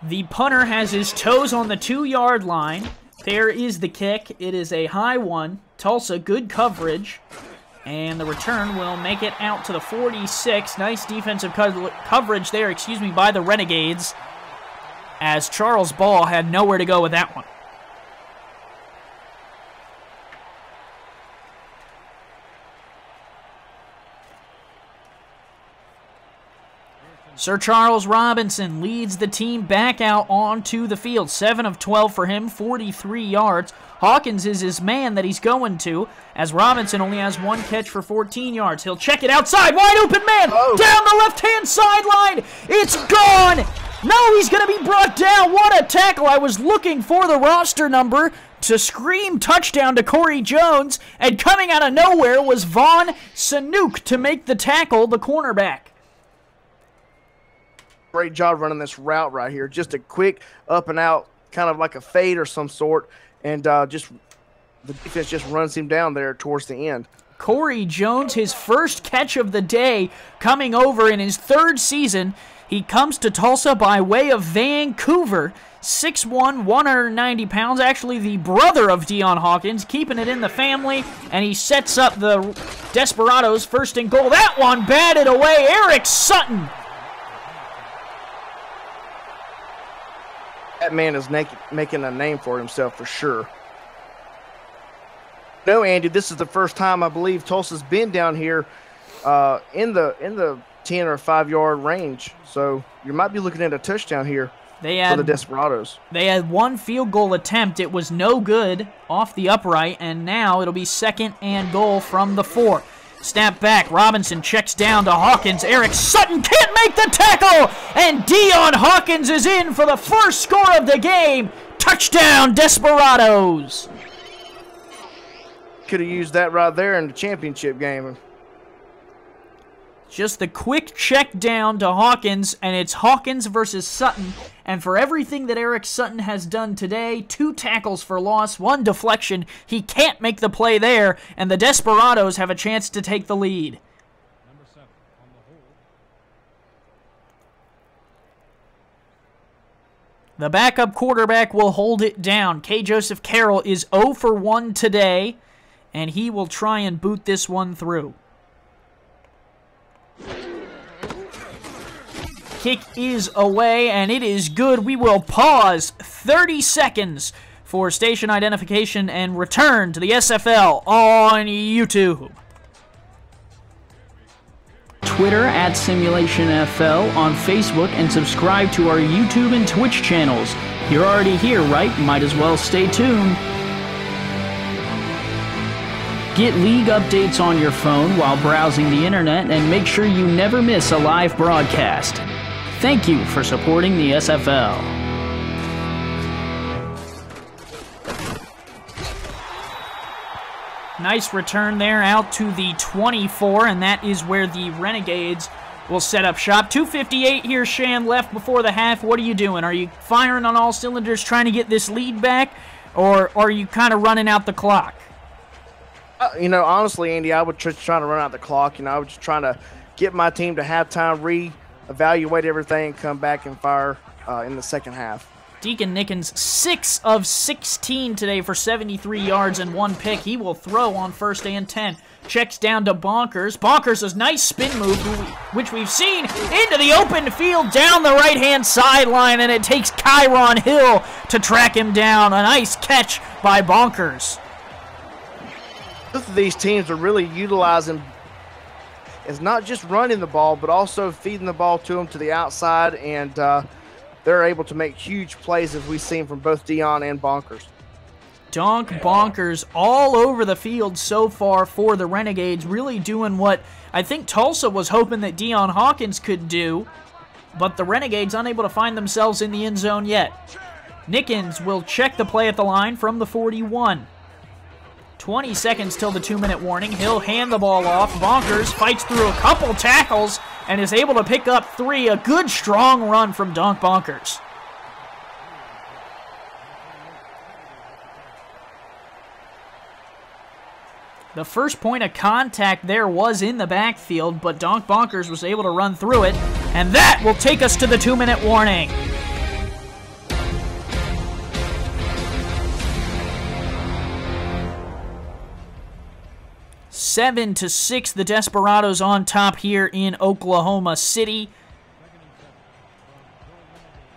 The punter has his toes on the 2-yard line. There is the kick. It is a high one. Tulsa, good coverage. And the return will make it out to the 46. Nice defensive coverage there, by the Renegades, as Charles Ball had nowhere to go with that one. Sir Charles Robinson leads the team back out onto the field. 7 of 12 for him, 43 yards. Hawkins is his man that he's going to, as Robinson only has 1 catch for 14 yards. He'll check it outside. Wide open man. Down the left-hand sideline. It's gone. No, he's going to be brought down. What a tackle. I was looking for the roster number to scream touchdown to Corey Jones, and coming out of nowhere was Vaughn Sanook to make the tackle, the cornerback. Great job running this route right here. Just a quick up and out, kind of like a fade or some sort, and just the defense just runs him down there towards the end. Corey Jones, his first catch of the day, coming over in his 3rd season. He comes to Tulsa by way of Vancouver. 6'1", 190 pounds, actually the brother of Dion Hawkins, keeping it in the family, and he sets up the Desperados 1st and goal. That one batted away. Eric Sutton. That man is making a name for himself for sure. No, Andy, this is the first time I believe Tulsa's been down here in the 10 or 5-yard range. So you might be looking at a touchdown here for the Desperados. They had 1 field goal attempt. It was no good off the upright, and now it'll be 2nd and goal from the 4. Snap back. Robinson checks down to Hawkins. Eric Sutton can't make the tackle, and Dion Hawkins is in for the first score of the game. Touchdown, Desperados. Could have used that right there in the championship game. Just the quick check down to Hawkins, and it's Hawkins versus Sutton. And for everything that Eric Sutton has done today, 2 tackles for loss, 1 deflection, he can't make the play there, and the Desperados have a chance to take the lead. Number 7 on the hold. The backup quarterback will hold it down. K. Joseph Carroll is 0 for 1 today, and he will try and boot this one through. Kick is away, and it is good. We will pause 30 seconds for station identification and return to the SFL on YouTube. Twitter at SimulationFL, on Facebook, and subscribe to our YouTube and Twitch channels. You're already here, right? Might as well stay tuned. Get league updates on your phone while browsing the internet, and make sure you never miss a live broadcast. Thank you for supporting the SFL. Nice return there out to the 24, and that is where the Renegades will set up shop. 2:58 here, Sham, left before the half. What are you doing? Are you firing on all cylinders trying to get this lead back, or are you kind of running out the clock? Honestly, Andy, I would just try to run out the clock. I was just trying to get my team to halftime, re-evaluate everything, and come back and fire in the second half. Deacon Nickens, 6 of 16 today for 73 yards and 1 pick. He will throw on 1st and 10. Checks down to Bonkers. Bonkers, a nice spin move, which we've seen into the open field down the right-hand sideline, and it takes Kyron Hill to track him down. A nice catch by Bonkers. Both of these teams are really utilizing is not just running the ball, but also feeding the ball to them to the outside, and they're able to make huge plays, as we've seen from both Dion and Bonkers. Donk Bonkers all over the field so far for the Renegades, really doing what I think Tulsa was hoping that Dion Hawkins could do, but the Renegades unable to find themselves in the end zone yet. Nickens will check the play at the line from the 41. 20 seconds till the 2-minute warning. He'll hand the ball off. Bonkers fights through a couple tackles and is able to pick up 3. A good, strong run from Donk Bonkers. The first point of contact there was in the backfield, but Donk Bonkers was able to run through it, and that will take us to the 2-minute warning. 7-6, the Desperados on top here in Oklahoma City.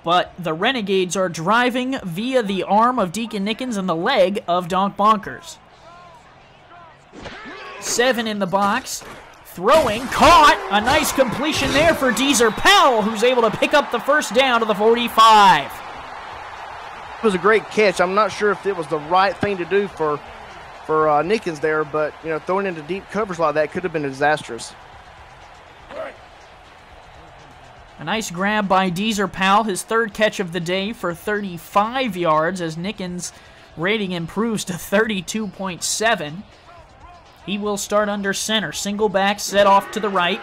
But the Renegades are driving via the arm of Deacon Nickens and the leg of Donk Bonkers. 7 in the box. Throwing, caught. A nice completion there for Deezer Powell, who's able to pick up the first down to the 45. It was a great catch. I'm not sure if it was the right thing to do for Nickens there, but throwing into deep coverage like that could have been disastrous. A nice grab by Deezer Powell, his 3rd catch of the day for 35 yards, as Nickens' rating improves to 32.7. He will start under center. Single back, set off to the right.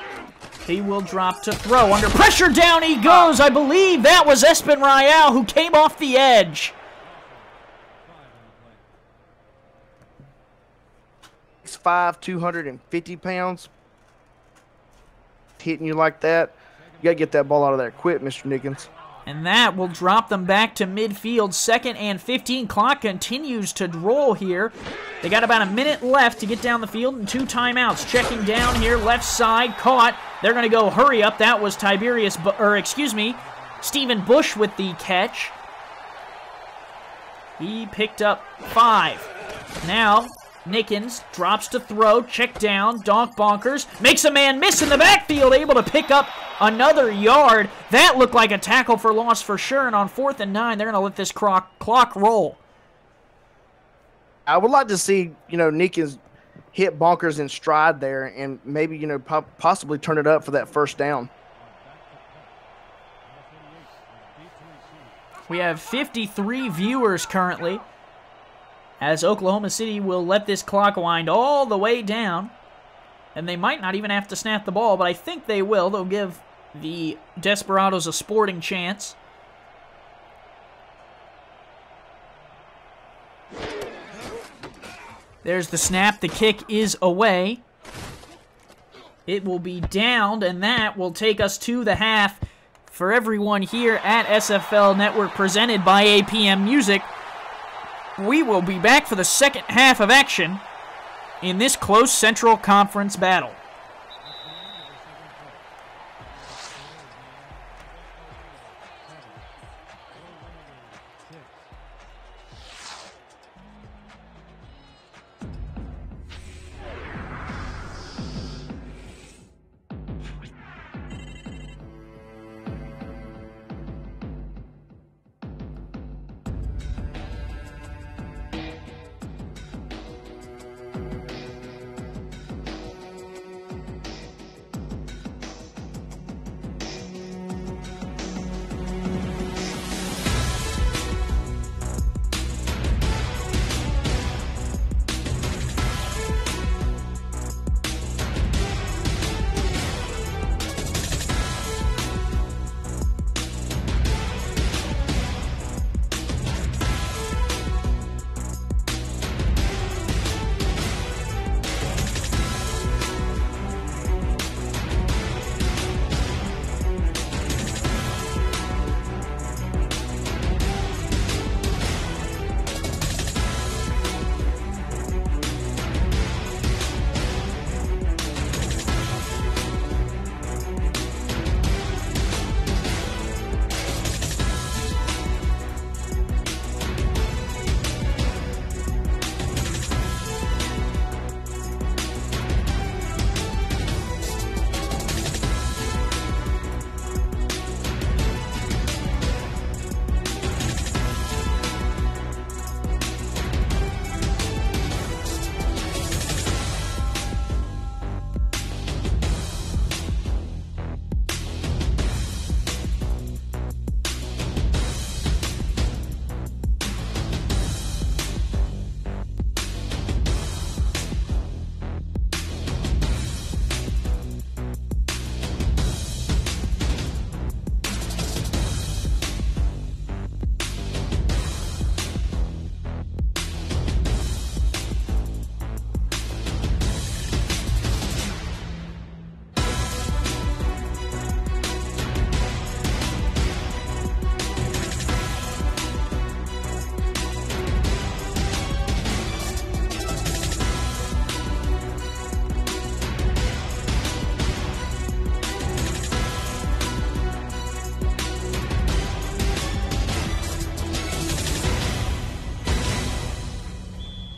He will drop to throw. Under pressure, down he goes. I believe that was Espen Royale who came off the edge. 6'5", 250 pounds. Hitting you like that, you got to get that ball out of there quick, Mr. Nickens. And that will drop them back to midfield. 2nd and 15. Clock continues to roll here. They got about a minute left to get down the field and 2 timeouts. Checking down here, left side, caught. They're going to go hurry up. That was Stephen Bush with the catch. He picked up 5. Now Nickens drops to throw, check down, Donk Bonkers, makes a man miss in the backfield, able to pick up another yard. That looked like a tackle for loss for sure, and on 4th and 9, they're going to let this clock roll. I would like to see, Nickens hit Bonkers in stride there and maybe, possibly turn it up for that first down. We have 53 viewers currently, as Oklahoma City will let this clock wind all the way down. And they might not even have to snap the ball, but I think they will. They'll give the Desperados a sporting chance. There's the snap. The kick is away. It will be downed, and that will take us to the half for everyone here at SFL Network, presented by APM Music. We will be back for the second half of action in this close Central Conference battle.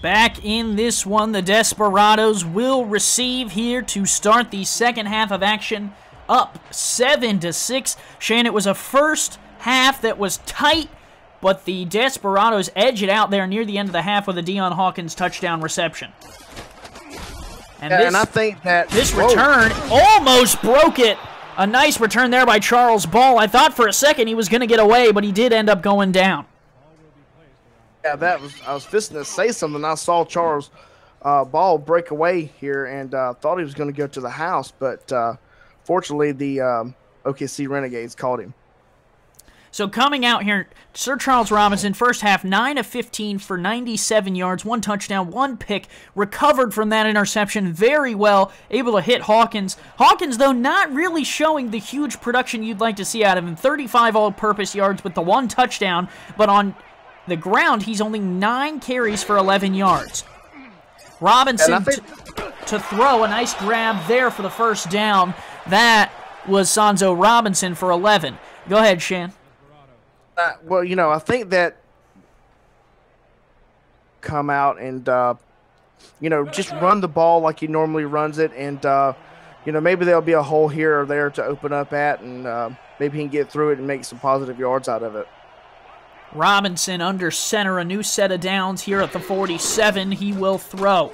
Back in this one, the Desperados will receive here to start the second half of action, up 7-6. Shane, it was a first half that was tight, but the Desperados edge it out there near the end of the half with a Dion Hawkins touchdown reception. And, and I think that this return almost broke it. A nice return there by Charles Ball. I thought for a second he was going to get away, but he did end up going down. Yeah, I was fisting to say something. I saw Charles Ball break away here and thought he was going to go to the house, but fortunately the OKC Renegades caught him. So coming out here, Sir Charles Robinson, first half, 9 of 15 for 97 yards, 1 touchdown, 1 pick, recovered from that interception very well, able to hit Hawkins. Hawkins, though, not really showing the huge production you'd like to see out of him. 35 all-purpose yards with the 1 touchdown, but on the ground, he's only 9 carries for 11 yards. Robinson to throw, a nice grab there for the first down. That was Sanzo Robinson for 11. Go ahead, Shan. Well, you know, I think that come out and, you know, just run the ball like he normally runs it. And, you know, maybe there'll be a hole here or there to open up at, and maybe he can get through it and make some positive yards out of it. Robinson under center, a new set of downs here at the 47. He will throw.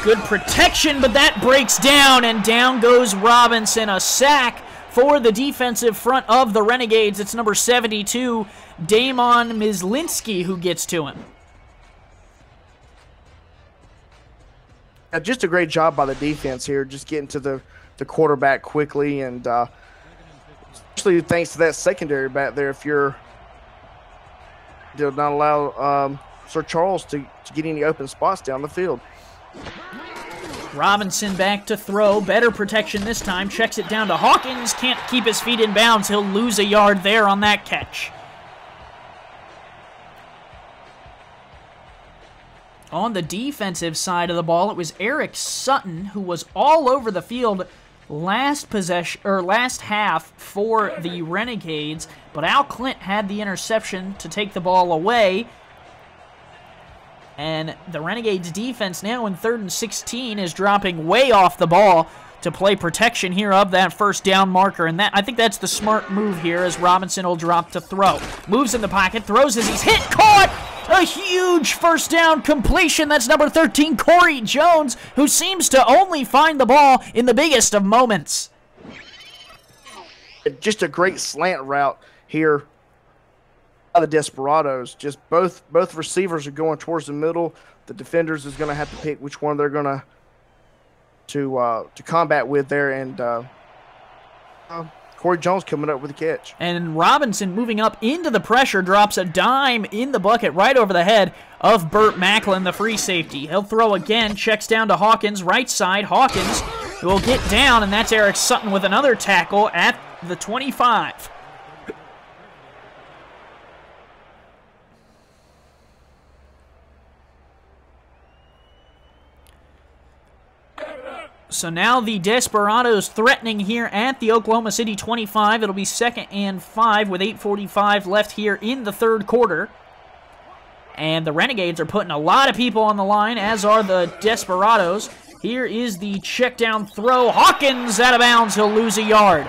Good protection, but that breaks down, and down goes Robinson. A sack for the defensive front of the Renegades. It's number 72, Damon Mislinski, who gets to him. Just a great job by the defense here, just getting to the quarterback quickly, and especially thanks to that secondary back there. If you're not allow Sir Charles to get any open spots down the field. Robinson back to throw. Better protection this time. Checks it down to Hawkins. Can't keep his feet in bounds. He'll lose a yard there on that catch. On the defensive side of the ball, it was Eric Sutton who was all over the field last half for the Renegades, but Al Clint had the interception to take the ball away. And the Renegades defense now in 3rd and 16 is dropping way off the ball to play protection here of that first down marker. And I think that's the smart move here, as Robinson will drop to throw. Moves in the pocket, throws as he's hit, caught! A huge first down completion. That's number 13, Corey Jones, who seems to only find the ball in the biggest of moments. Just a great slant route here. The Desperados, just both receivers are going towards the middle. The defenders is going to have to pick which one they're going to combat with there, and Corey Jones coming up with a catch. And Robinson moving up into the pressure drops a dime in the bucket right over the head of Burt Macklin, the free safety. He'll throw again, checks down to Hawkins, right side. Hawkins will get down, and that's Eric Sutton with another tackle at the 25. So now the Desperados threatening here at the Oklahoma City 25. It'll be 2nd and 5 with 8:45 left here in the 3rd quarter. And the Renegades are putting a lot of people on the line, as are the Desperados. Here is the check down throw. Hawkins out of bounds. He'll lose a yard.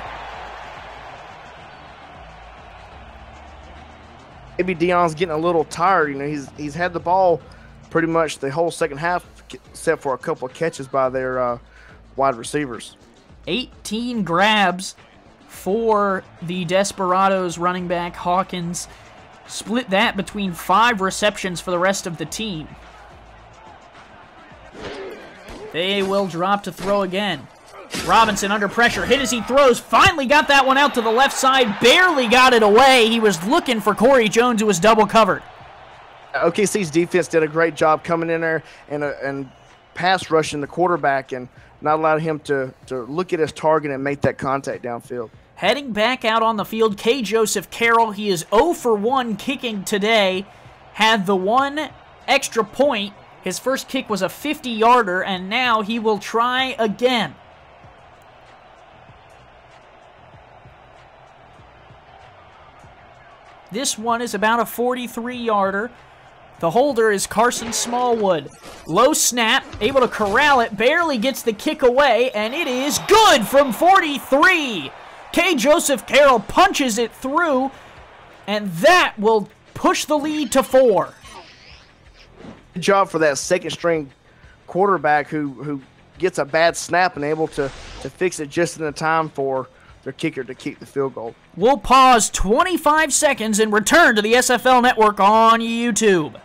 Maybe Dion's getting a little tired. You know, he's had the ball pretty much the whole second half, except for a couple of catches by their wide receivers. 18 grabs for the Desperados running back Hawkins. Split that between 5 receptions for the rest of the team. They will drop to throw again. Robinson under pressure, hit as he throws, finally got that one out to the left side, barely got it away. He was looking for Corey Jones, who was double covered. OKC's defense did a great job coming in there and pass rushing the quarterback and not allowing him to look at his target and make that contact downfield. Heading back out on the field, K. Joseph Carroll. He is 0 for 1 kicking today. Had the 1 extra point. His first kick was a 50-yarder, and now he will try again. This one is about a 43-yarder. The holder is Carson Smallwood. Low snap, able to corral it, barely gets the kick away, and it is good from 43. K. Joseph Carroll punches it through, and that will push the lead to 4. Good job for that second-string quarterback who gets a bad snap and able to fix it just in the time for their kicker to kick the field goal. We'll pause 25 seconds and return to the SFL Network on YouTube.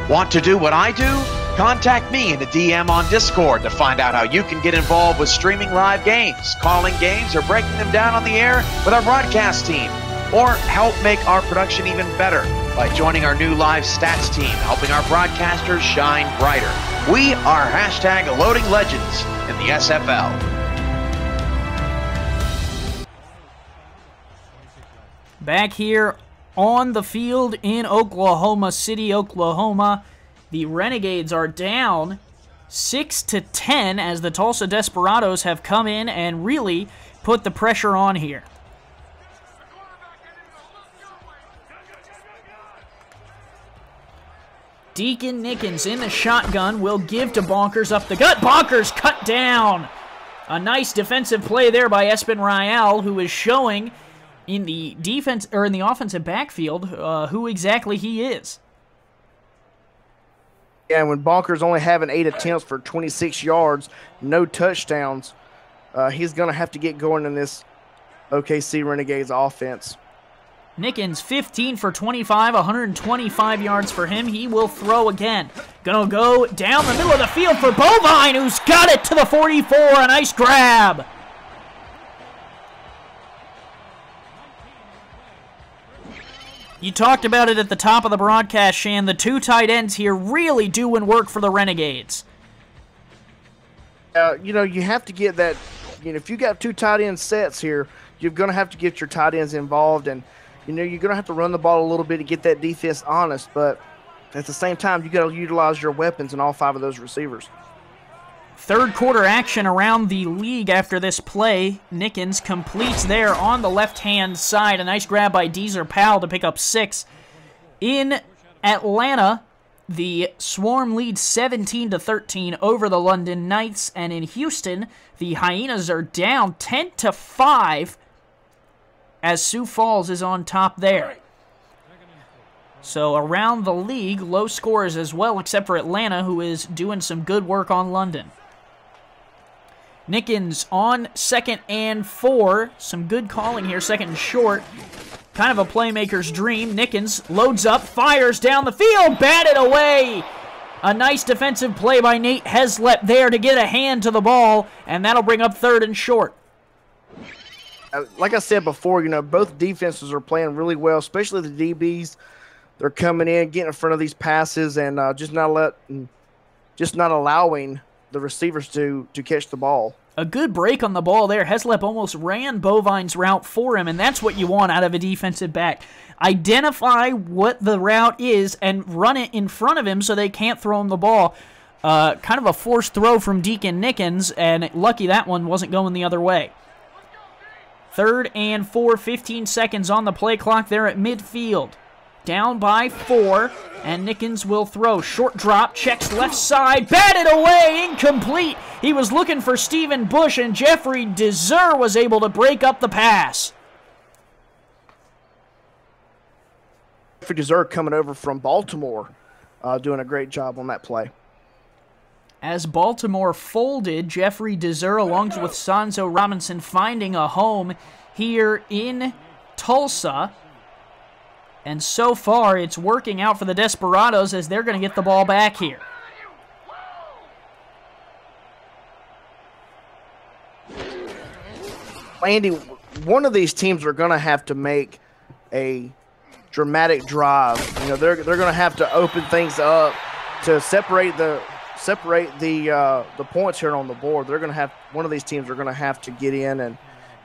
Want to do what I do? Contact me in a DM on Discord to find out how you can get involved with streaming live games, calling games, or breaking them down on the air with our broadcast team. Or help make our production even better by joining our new live stats team, helping our broadcasters shine brighter. We are hashtag Loading Legends in the SFL. Back here on the field in Oklahoma City, Oklahoma, the Renegades are down 6-10 as the Tulsa Desperados have come in and really put the pressure on here. Deacon Nickens in the shotgun will give to Bonkers up the gut. Bonkers cut down. A nice defensive play there by Espen Rial, who is showing in the defense or in the offensive backfield who exactly he is. Yeah, and when Bonkers only having 8 attempts for 26 yards, no touchdowns, he's going to have to get going in this OKC Renegades offense. Nickens 15 for 25, 125 yards for him. He will throw again. Gonna go down the middle of the field for Bovine, who's got it to the 44. A nice grab. You talked about it at the top of the broadcast, Shan. The 2 tight ends here really doing work for the Renegades. You know, you have to get that. You know, if you got 2 tight end sets here, you're going to have to get your tight ends involved, and you know you're going to have to run the ball a little bit to get that defense honest. But at the same time, you got to utilize your weapons in all 5 of those receivers. Third quarter action around the league after this play. Nickens completes there on the left-hand side. A nice grab by Deezer Powell to pick up 6. In Atlanta, the Swarm leads 17-13 over the London Knights. And in Houston, the Hyenas are down 10-5 as Sioux Falls is on top there. So around the league, low scores as well, except for Atlanta, who is doing some good work on London. Nickens on 2nd and 4. Some good calling here, 2nd and short. Kind of a playmaker's dream. Nickens loads up, fires down the field, batted away. A nice defensive play by Nate Heslep there to get a hand to the ball, and that'll bring up 3rd and short. Like I said before, you know, both defenses are playing really well, especially the DBs. They're coming in, getting in front of these passes, and just not allowing the receivers to catch the ball. A good break on the ball there. Heslep almost ran Bovine's route for him, and that's what you want out of a defensive back. Identify what the route is and run it in front of him so they can't throw him the ball. Kind of a forced throw from Deacon Nickens, and lucky that one wasn't going the other way. 3rd and 4, 15 seconds on the play clock there at midfield. Down by 4, and Nickens will throw. Short drop, checks left side, batted away, incomplete. He was looking for Stephen Bush, and Jeffrey Deser was able to break up the pass. Jeffrey Deser coming over from Baltimore, doing a great job on that play. As Baltimore folded, Jeffrey Deser, along with Sanzo Robinson, finding a home here in Tulsa. And so far, it's working out for the Desperados as they're going to get the ball back here. Andy, one of these teams are going to have to make a dramatic drive. You know, they're going to have to open things up to separate the points here on the board. They're going to have one of these teams are going to have to get in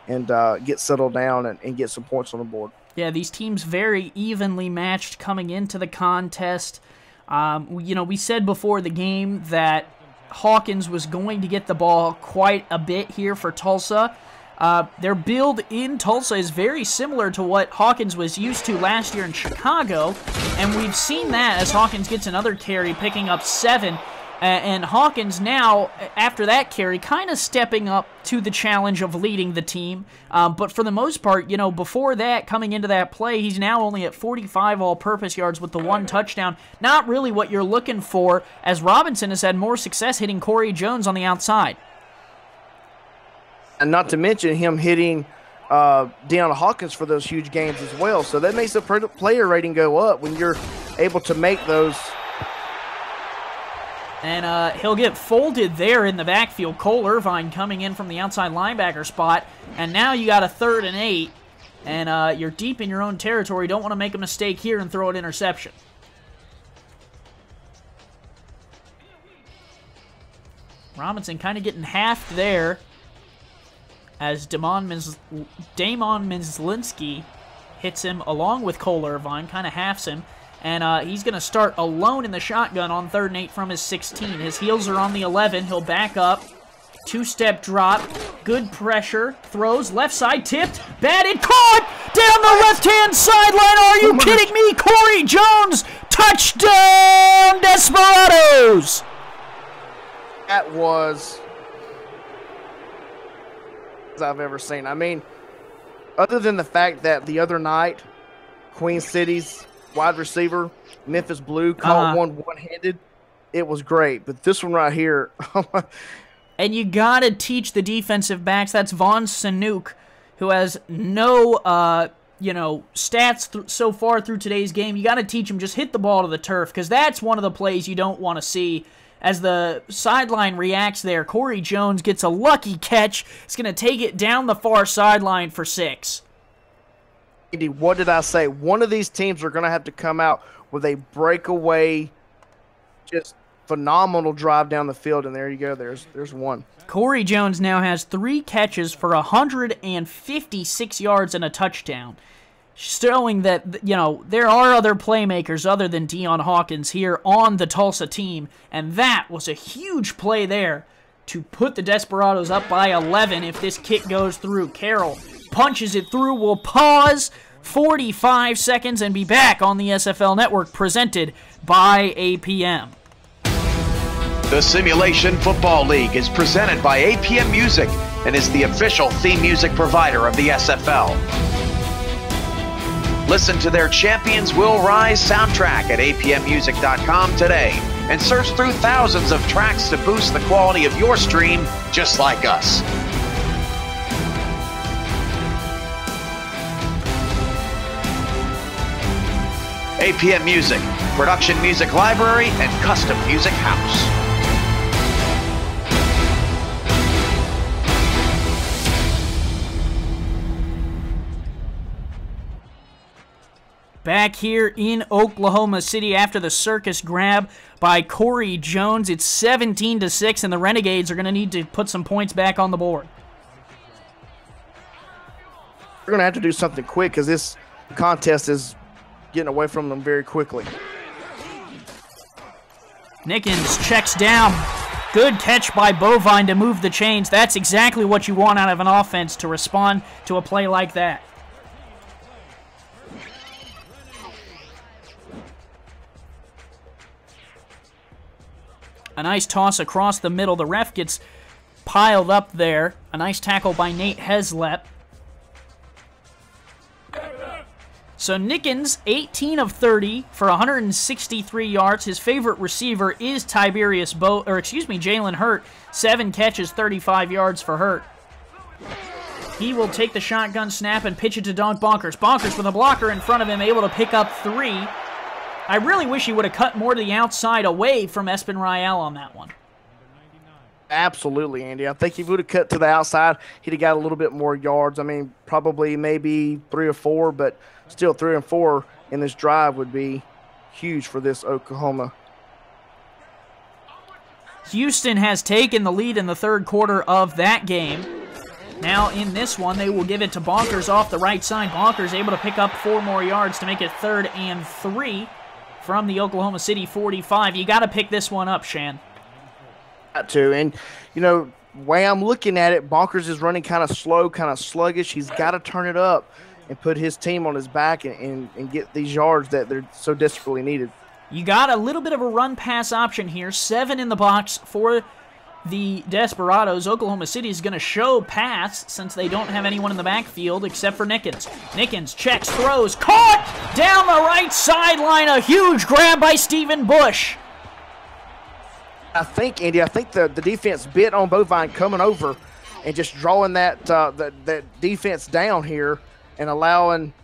and get settled down and get some points on the board. Yeah, these teams very evenly matched coming into the contest. You know, we said before the game that Hawkins was going to get the ball quite a bit here for Tulsa. Their build in Tulsa is very similar to what Hawkins was used to last year in Chicago, and we've seen that as Hawkins gets another carry, picking up 7. And Hawkins now, after that carry, kind of stepping up to the challenge of leading the team. But for the most part, you know, before that, coming into that play, he's now only at 45 all-purpose yards with the 1 touchdown. Not really what you're looking for, as Robinson has had more success hitting Corey Jones on the outside. And not to mention him hitting Dion Hawkins for those huge gains as well. So that makes the player rating go up when you're able to make those. And he'll get folded there in the backfield. Cole Irvine coming in from the outside linebacker spot. And now you got a 3rd and 8. And you're deep in your own territory. Don't want to make a mistake here and throw an interception. Robinson kind of getting halved there as Damon Mizlinski hits him along with Cole Irvine, kind of halves him. And he's going to start alone in the shotgun on 3rd and 8 from his 16. His heels are on the 11. He'll back up. 2-step drop. Good pressure. Throws. Left side tipped. Batted. Caught! Down the left-hand sideline. Are you kidding me? Corey Jones. Touchdown, Desperados! That was I've ever seen. I mean, other than the fact that the other night, Queen City's wide receiver, Memphis Blue, caught one-handed. It was great. But this one right here. And you got to teach the defensive backs. That's Vaughn Sanook, who has no, stats so far through today's game. You got to teach him just hit the ball to the turf, because that's one of the plays you don't want to see. As the sideline reacts there, Corey Jones gets a lucky catch. He's going to take it down the far sideline for 6. What did I say? One of these teams are going to have to come out with a breakaway, just phenomenal drive down the field, and there you go. There's one. Corey Jones now has 3 catches for 156 yards and a touchdown, showing that, you know, there are other playmakers other than Dion Hawkins here on the Tulsa team, and that was a huge play there to put the Desperados up by 11 if this kick goes through. Carroll punches it through. We'll pause 45 seconds and be back on the SFL Network, presented by APM. The Simulation Football League is presented by APM Music and is the official theme music provider of the SFL. Listen to their Champions Will Rise soundtrack at apmmusic.com today and search through thousands of tracks to boost the quality of your stream just like us. APM Music, production music library and custom music house. Back here in Oklahoma City after the circus grab by Corey Jones. It's 17-6, and the Renegades are going to need to put some points back on the board. We're going to have to do something quick because this contest is getting away from them very quickly. Nickens checks down. Good catch by Bovine to move the chains. That's exactly what you want out of an offense, to respond to a play like that. A nice toss across the middle. The ref gets piled up there. A nice tackle by Nate Heslep. So Nickens, 18 of 30 for 163 yards. His favorite receiver is Jalen Hurt. 7 catches, 35 yards for Hurt. He will take the shotgun snap and pitch it to Don Bonkers. Bonkers with a blocker in front of him, able to pick up 3. I really wish he would have cut more to the outside away from Espen Riel on that one. Absolutely, Andy. I think if he would have cut to the outside, he'd have got a little bit more yards. I mean, probably maybe 3 or 4, but still 3 and 4 in this drive would be huge for this Oklahoma. Houston has taken the lead in the third quarter of that game. Now in this one, they will give it to Bonkers off the right side. Bonkers able to pick up 4 more yards to make it 3rd and 3 from the Oklahoma City 45. You got to pick this one up, Shan. Got to. And, you know, way I'm looking at it, Bonkers is running kind of slow, kind of sluggish. He's got to turn it up and put his team on his back and get these yards that they're so desperately needed. You got a little bit of a run-pass option here. 7 in the box for the Desperados. Oklahoma City is going to show pass since they don't have anyone in the backfield except for Nickens. Nickens checks, throws, caught down the right sideline. A huge grab by Stephen Bush. I think, Andy, the defense bit on Bovine coming over and just drawing that defense down here and allowing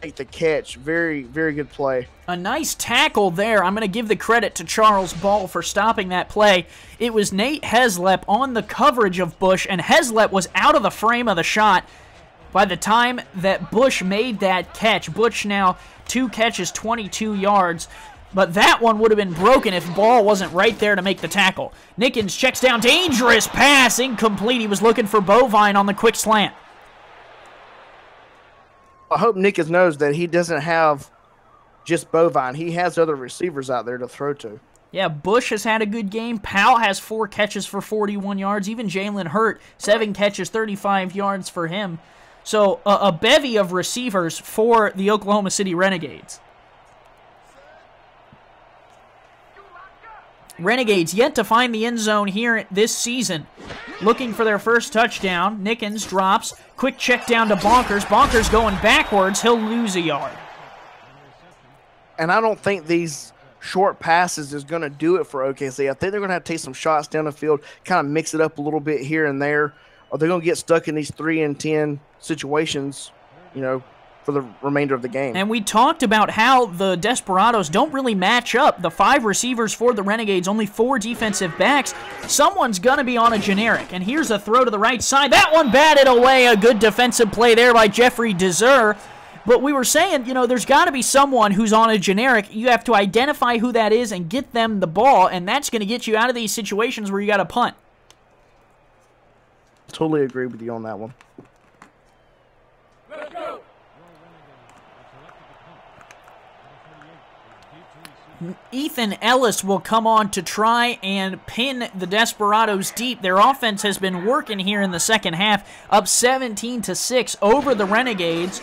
take the catch. Very, very good play. A nice tackle there. I'm going to give the credit to Charles Ball for stopping that play. It was Nate Heslep on the coverage of Bush, and Heslep was out of the frame of the shot by the time that Bush made that catch. Bush now 2 catches, 22 yards. But that one would have been broken if Ball wasn't right there to make the tackle. Nickens checks down. Dangerous pass. Incomplete. He was looking for Bovine on the quick slant. I hope Nickens knows that he doesn't have just Bovine. He has other receivers out there to throw to. Yeah, Bush has had a good game. Powell has 4 catches for 41 yards. Even Jalen Hurt, 7 catches, 35 yards for him. So a bevy of receivers for the Oklahoma City Renegades. Renegades yet to find the end zone here this season. Looking for their first touchdown. Nickens drops. Quick check down to Bonkers. Bonkers going backwards. He'll lose a yard. And I don't think these short passes is going to do it for OKC. I think they're going to have to take some shots down the field, kind of mix it up a little bit here and there, or they're going to get stuck in these 3-and-10 situations, you know, for the remainder of the game. And we talked about how the Desperados don't really match up. The 5 receivers for the Renegades, only 4 defensive backs. Someone's going to be on a generic. And here's a throw to the right side. That one batted away. A good defensive play there by Jeffrey Deser. But we were saying, you know, there's got to be someone who's on a generic. You have to identify who that is and get them the ball, and that's going to get you out of these situations where you got to punt. Totally agree with you on that one. Let's go. Ethan Ellis will come on to try and pin the Desperados deep. Their offense has been working here in the second half, up 17-6 over the Renegades.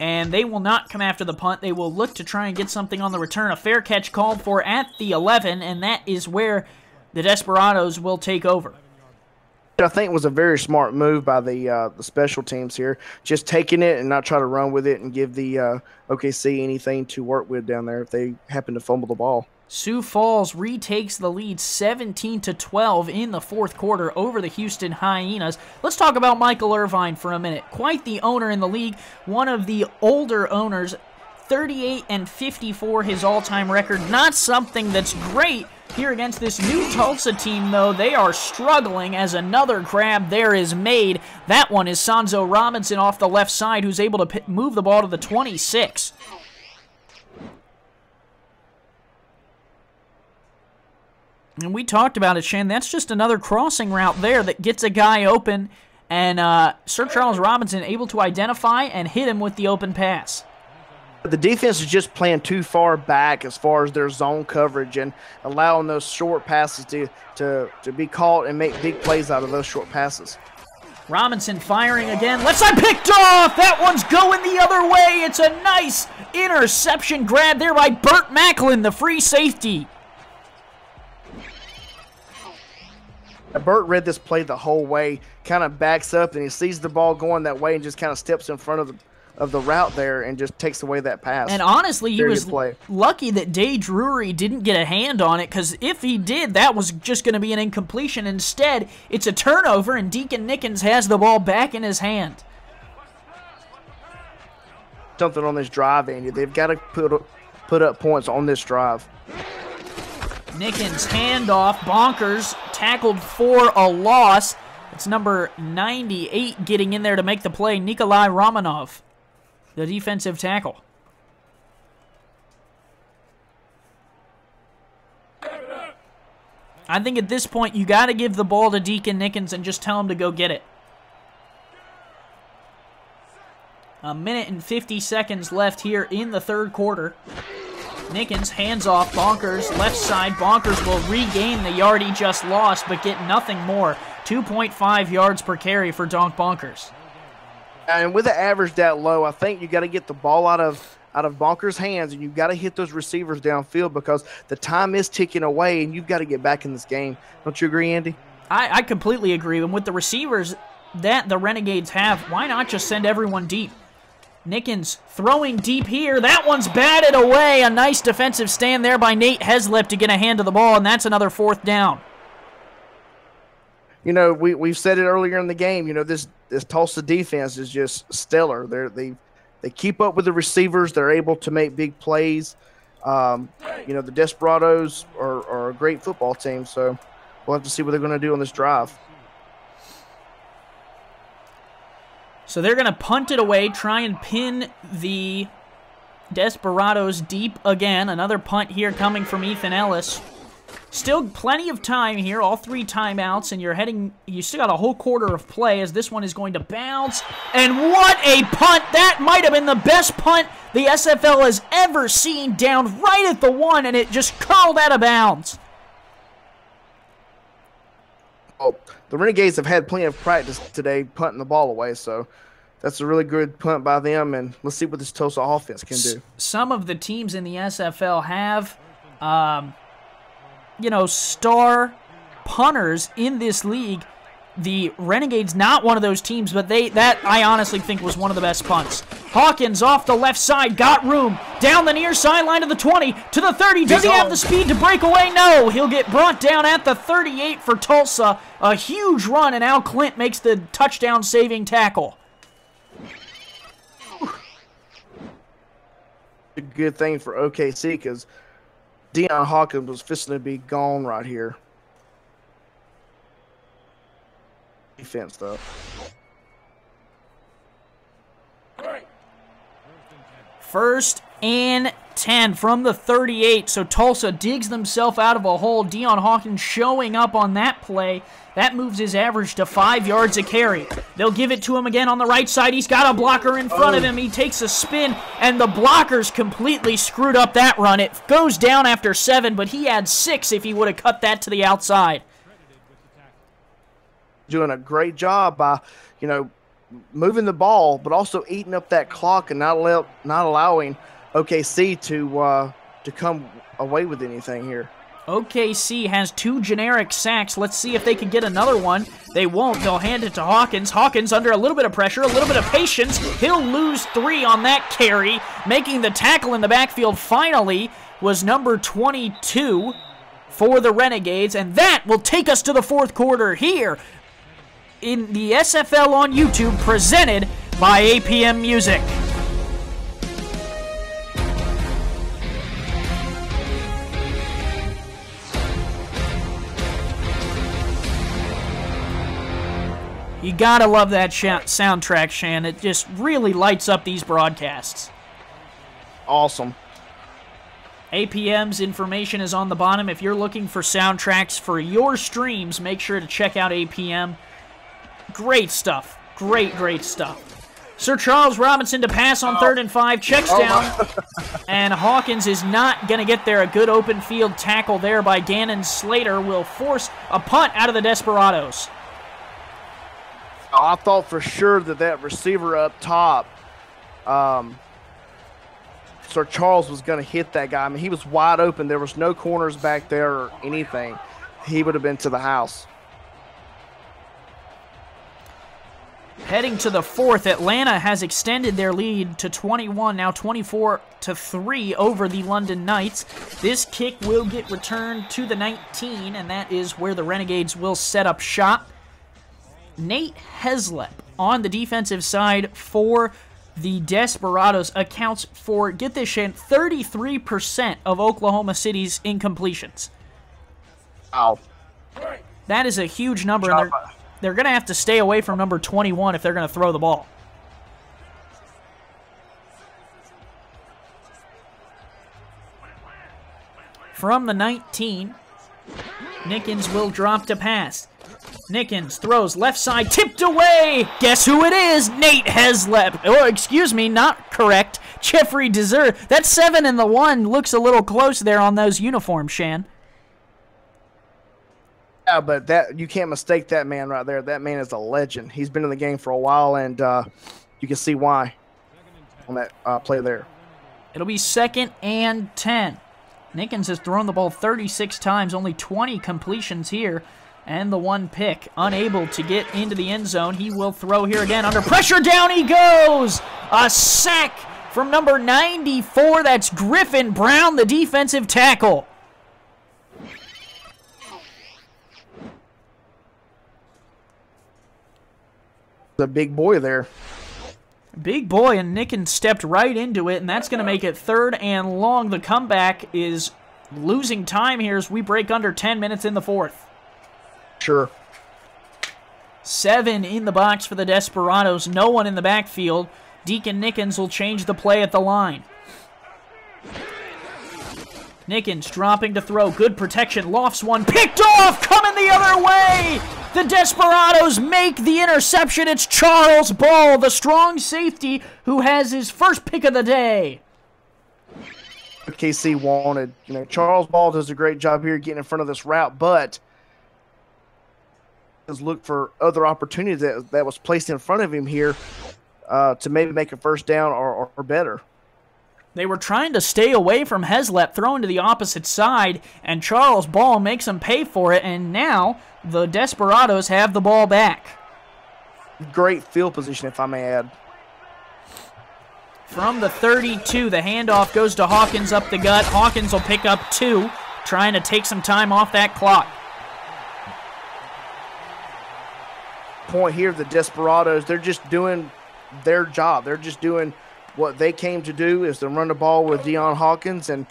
And they will not come after the punt. They will look to try and get something on the return. A fair catch called for at the 11, and that is where the Desperados will take over. I think it was a very smart move by the special teams here. Just taking it and not try to run with it and give the OKC anything to work with down there if they happen to fumble the ball. Sioux Falls retakes the lead 17-12 in the fourth quarter over the Houston Hyenas. Let's talk about Michael Irvine for a minute. Quite the owner in the league, one of the older owners, 38-54 his all-time record. Not something that's great here against this new Tulsa team, though. They are struggling as another grab there is made. That one is Sanzo Robinson off the left side, who's able to move the ball to the 26. And we talked about it, Shane. That's just another crossing route there that gets a guy open, and Sir Charles Robinson able to identify and hit him with the open pass. The defense is just playing too far back as far as their zone coverage and allowing those short passes to be caught and make big plays out of those short passes. Robinson firing again. Left side picked off. That one's going the other way. It's a nice interception grab there by Burt Macklin, the free safety. Burt read this play the whole way, kind of backs up, and he sees the ball going that way and just kind of steps in front of the route there and just takes away that pass. And honestly, he was lucky that Day Drury didn't get a hand on it, because if he did, that was just going to be an incompletion. Instead, it's a turnover, and Deacon Nickens has the ball back in his hand. Something on this drive, Andy. They've got to put up points on this drive. Nickens handoff. Bonkers tackled for a loss. It's number 98 getting in there to make the play. Nikolai Romanov, the defensive tackle. I think at this point you got to give the ball to Deacon Nickens and just tell him to go get it. 1 minute and 50 seconds left here in the third quarter. Nickens hands off Bonkers, left side. Bonkers will regain the yard he just lost, but get nothing more. 2.5 yards per carry for Donk Bonkers. And with the average that low, I think you got to get the ball out of Bonkers' hands, and you've got to hit those receivers downfield because the time is ticking away, and you've got to get back in this game. Don't you agree, Andy? I completely agree. And with the receivers that the Renegades have, why not just send everyone deep? Nickens throwing deep here. That one's batted away. A nice defensive stand there by Nate Heslip to get a hand to the ball, and that's another 4th down. You know, we've said it earlier in the game. You know, this Tulsa defense is just stellar. They keep up with the receivers. They're able to make big plays. You know, the Desperados are a great football team, so we'll have to see what they're going to do on this drive. So they're going to punt it away, try and pin the Desperados deep again. Another punt here coming from Ethan Ellis. Still plenty of time here, all 3 timeouts, and you still got a whole quarter of play as this one is going to bounce. And what a punt! That might have been the best punt the SFL has ever seen, down right at the 1, and it just curled out of bounds. Oh, the Renegades have had plenty of practice today punting the ball away, so that's a really good punt by them, and let's see what this Tulsa offense can do. Some of the teams in the SFL have star punters in this league. The Renegades, not one of those teams, but that I honestly think was one of the best punts. Hawkins off the left side, got room, down the near sideline to the 20, to the 30. Does he have the speed to break away? No, he'll get brought down at the 38 for Tulsa. A huge run, and Al Clint makes the touchdown-saving tackle. A good thing for OKC because Dion Hawkins was fixing to be gone right here. Defense, though. First and 10 from the 38. So Tulsa digs themselves out of a hole. Dion Hawkins showing up on that play. That moves his average to 5 yards a carry. They'll give it to him again on the right side. He's got a blocker in front of him. He takes a spin, and the blockers completely screwed up that run. It goes down after 7, but he had 6 if he would have cut that to the outside. Doing a great job by, moving the ball, but also eating up that clock and not allowing OKC to come away with anything here. OKC has 2 generic sacks. Let's see if they can get another one. They won't. They'll hand it to Hawkins. Hawkins under a little bit of pressure, a little bit of patience. He'll lose 3 on that carry. Making the tackle in the backfield finally was number 22 for the Renegades, and that will take us to the 4th quarter here in the SFL on YouTube, presented by APM Music. You gotta love that soundtrack, Shan. It just really lights up these broadcasts. Awesome. APM's information is on the bottom. If you're looking for soundtracks for your streams, make sure to check out APM. Great stuff. Great stuff. Sir Charles Robinson to pass on 3rd and 5. Checks down. And Hawkins is not going to get there. A good open field tackle there by Gannon Slater will force a punt out of the Desperados. I thought for sure that receiver up top, Sir Charles, was going to hit that guy. I mean, he was wide open. There was no corners back there or anything. He would have been to the house. Heading to the 4th, Atlanta has extended their lead to 21, now 24-3 over the London Knights. This kick will get returned to the 19, and that is where the Renegades will set up shop. Nate Heslip on the defensive side for the Desperados accounts for, get this, Shan, 33% of Oklahoma City's incompletions. Wow. That is a huge number, and they're going to have to stay away from number 21 if they're going to throw the ball. From the 19, Nickens will drop to pass. Nickens throws left side, tipped away. Guess who it is? Nate Heslip. Oh, excuse me, not correct. Jeffrey deserve that 7 and the 1 looks a little close there on those uniforms, Shan. Yeah, but that you can't mistake that man right there. That man is a legend. He's been in the game for a while, and you can see why on that play there. It'll be 2nd and 10. Nickens has thrown the ball 36 times, only 20 completions here, and the 1 pick. Unable to get into the end zone. He will throw here again. Under pressure, down he goes! A sack from number 94. That's Griffin Brown, the defensive tackle. The big boy there. Big boy, and Nickens stepped right into it, and that's going to make it 3rd and long. The comeback is losing time here as we break under 10 minutes in the 4th. Sure. 7 in the box for the Desperados. No one in the backfield. Deacon Nickens will change the play at the line. Nickens dropping to throw. Good protection. Lofts one. Picked off! Coming the other way! The Desperados make the interception. It's Charles Ball, the strong safety, who has his first pick of the day. KC wanted. Charles Ball does a great job here getting in front of this route, but has looked for other opportunities that was placed in front of him here to maybe make a first down or better. They were trying to stay away from Heslep, throwing to the opposite side, and Charles Ball makes them pay for it, and now the Desperados have the ball back. Great field position, if I may add. From the 32, the handoff goes to Hawkins up the gut. Hawkins will pick up 2, trying to take some time off that clock. Point here, the Desperados, they're just doing their job. They're just doing what they came to do, is to run the ball with Dion Hawkins, and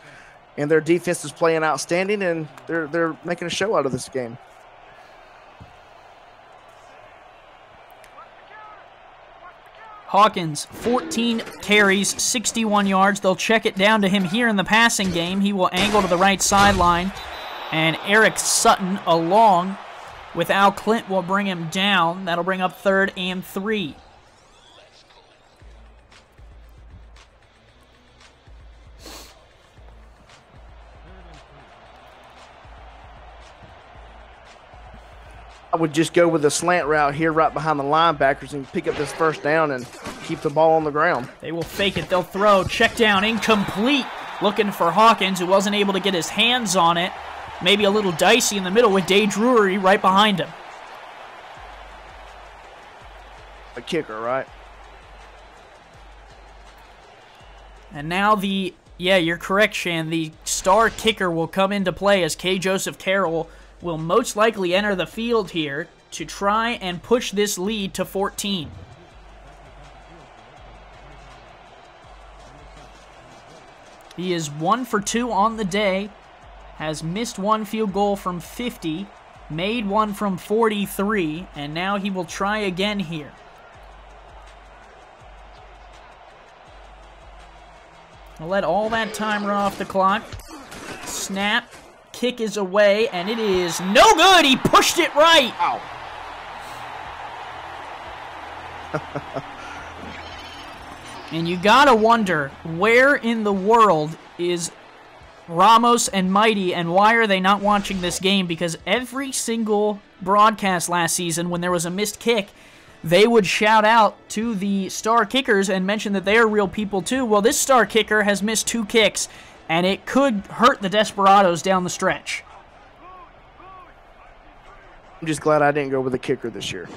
their defense is playing outstanding, and they're making a show out of this game. Hawkins, 14 carries, 61 yards. They'll check it down to him here in the passing game. He will angle to the right sideline, and Eric Sutton along with Al Clint will bring him down. That'll bring up 3rd and 3. I would just go with a slant route here right behind the linebackers and pick up this first down and keep the ball on the ground. They will fake it. They'll throw. Check down. Incomplete. Looking for Hawkins, who wasn't able to get his hands on it. Maybe a little dicey in the middle with Day Drury right behind him. A kicker, right? And now yeah, you're correct, Shan. The star kicker will come into play as K. Joseph Carroll will most likely enter the field here to try and push this lead to 14. He is 1 for 2 on the day, has missed 1 field goal from 50, made 1 from 43, and now he will try again here. I'll let all that time run off the clock. Snap. Kick is away, and it is no good. He pushed it right. Ow. And you gotta wonder, where in the world is Ramos and Mighty, and why are they not watching this game? Because every single broadcast last season, when there was a missed kick, they would shout out to the star kickers and mention that they are real people too. Well, this star kicker has missed 2 kicks, and it could hurt the Desperados down the stretch. I'm just glad I didn't go with the kicker this year.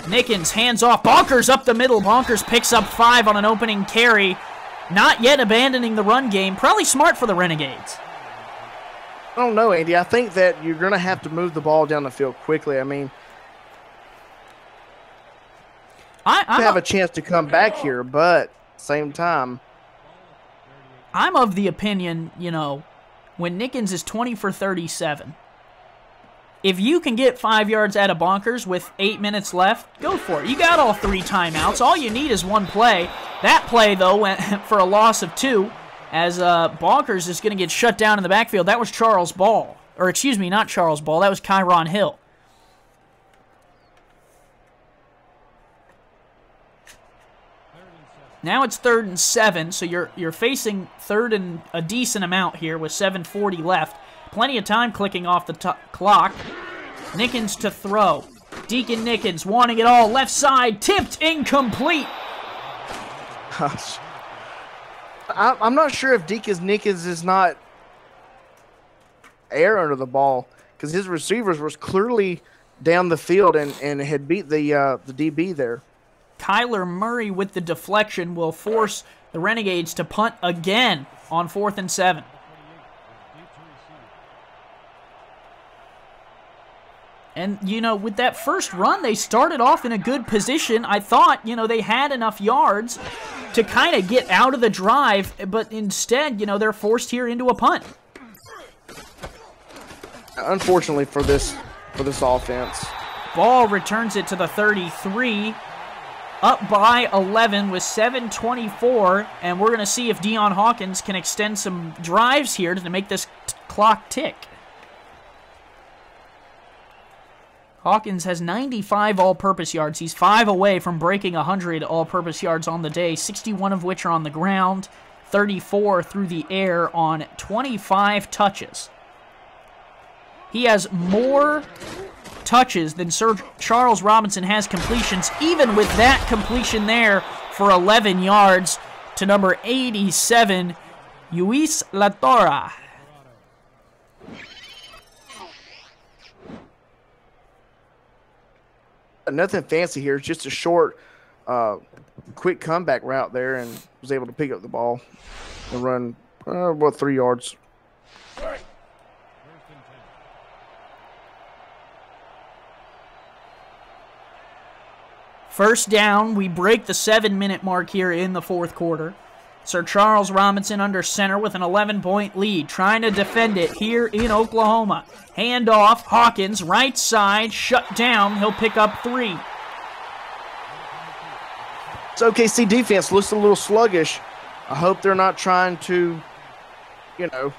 Nickens hands off. Bonkers up the middle. Bonkers picks up 5 on an opening carry. Not yet abandoning the run game. Probably smart for the Renegades. I don't know, Andy. I think that you're going to have to move the ball down the field quickly. I mean, I have a chance to come back here, but same time, I'm of the opinion, when Nickens is 20 for 37, if you can get 5 yards out of Bonkers with 8 minutes left, go for it. You got all 3 timeouts. All you need is 1 play. That play, though, went for a loss of 2, as Bonkers is going to get shut down in the backfield. That was Charles Ball. Or, excuse me, not Charles Ball. That was Kyron Hill. Now it's 3rd and 7, so you're facing 3rd and a decent amount here with 7:40 left. Plenty of time clicking off the clock. Nickens to throw. Deacon Nickens wanting it all. Left side, tipped, incomplete. Gosh. I'm not sure if Deacon Nickens is not air under the ball, because his receivers was clearly down the field and had beat the DB there. Kyler Murray with the deflection will force the Renegades to punt again on 4th and 7. And, you know, with that first run, they started off in a good position. I thought, you know, they had enough yards to kind of get out of the drive, but instead, you know, they're forced here into a punt. Unfortunately for this offense. Ball returns it to the 33. Up by 11 with 7:24, and we're going to see if Dion Hawkins can extend some drives here to make this clock tick. Hawkins has 95 all-purpose yards. He's 5 away from breaking 100 all-purpose yards on the day, 61 of which are on the ground, 34 through the air on 25 touches. He has more touches than Sir Charles Robinson has completions, even with that completion there for 11 yards to number 87, Luis Latorra. Nothing fancy here. It's just a short, quick comeback route there, and was able to pick up the ball and run, 3 yards. First down, we break the 7-minute mark here in the 4th quarter. Sir Charles Robinson under center with an 11-point lead, trying to defend it here in Oklahoma. Handoff, Hawkins, right side, shut down. He'll pick up 3. This OKC defense looks a little sluggish. I hope they're not trying to, you know,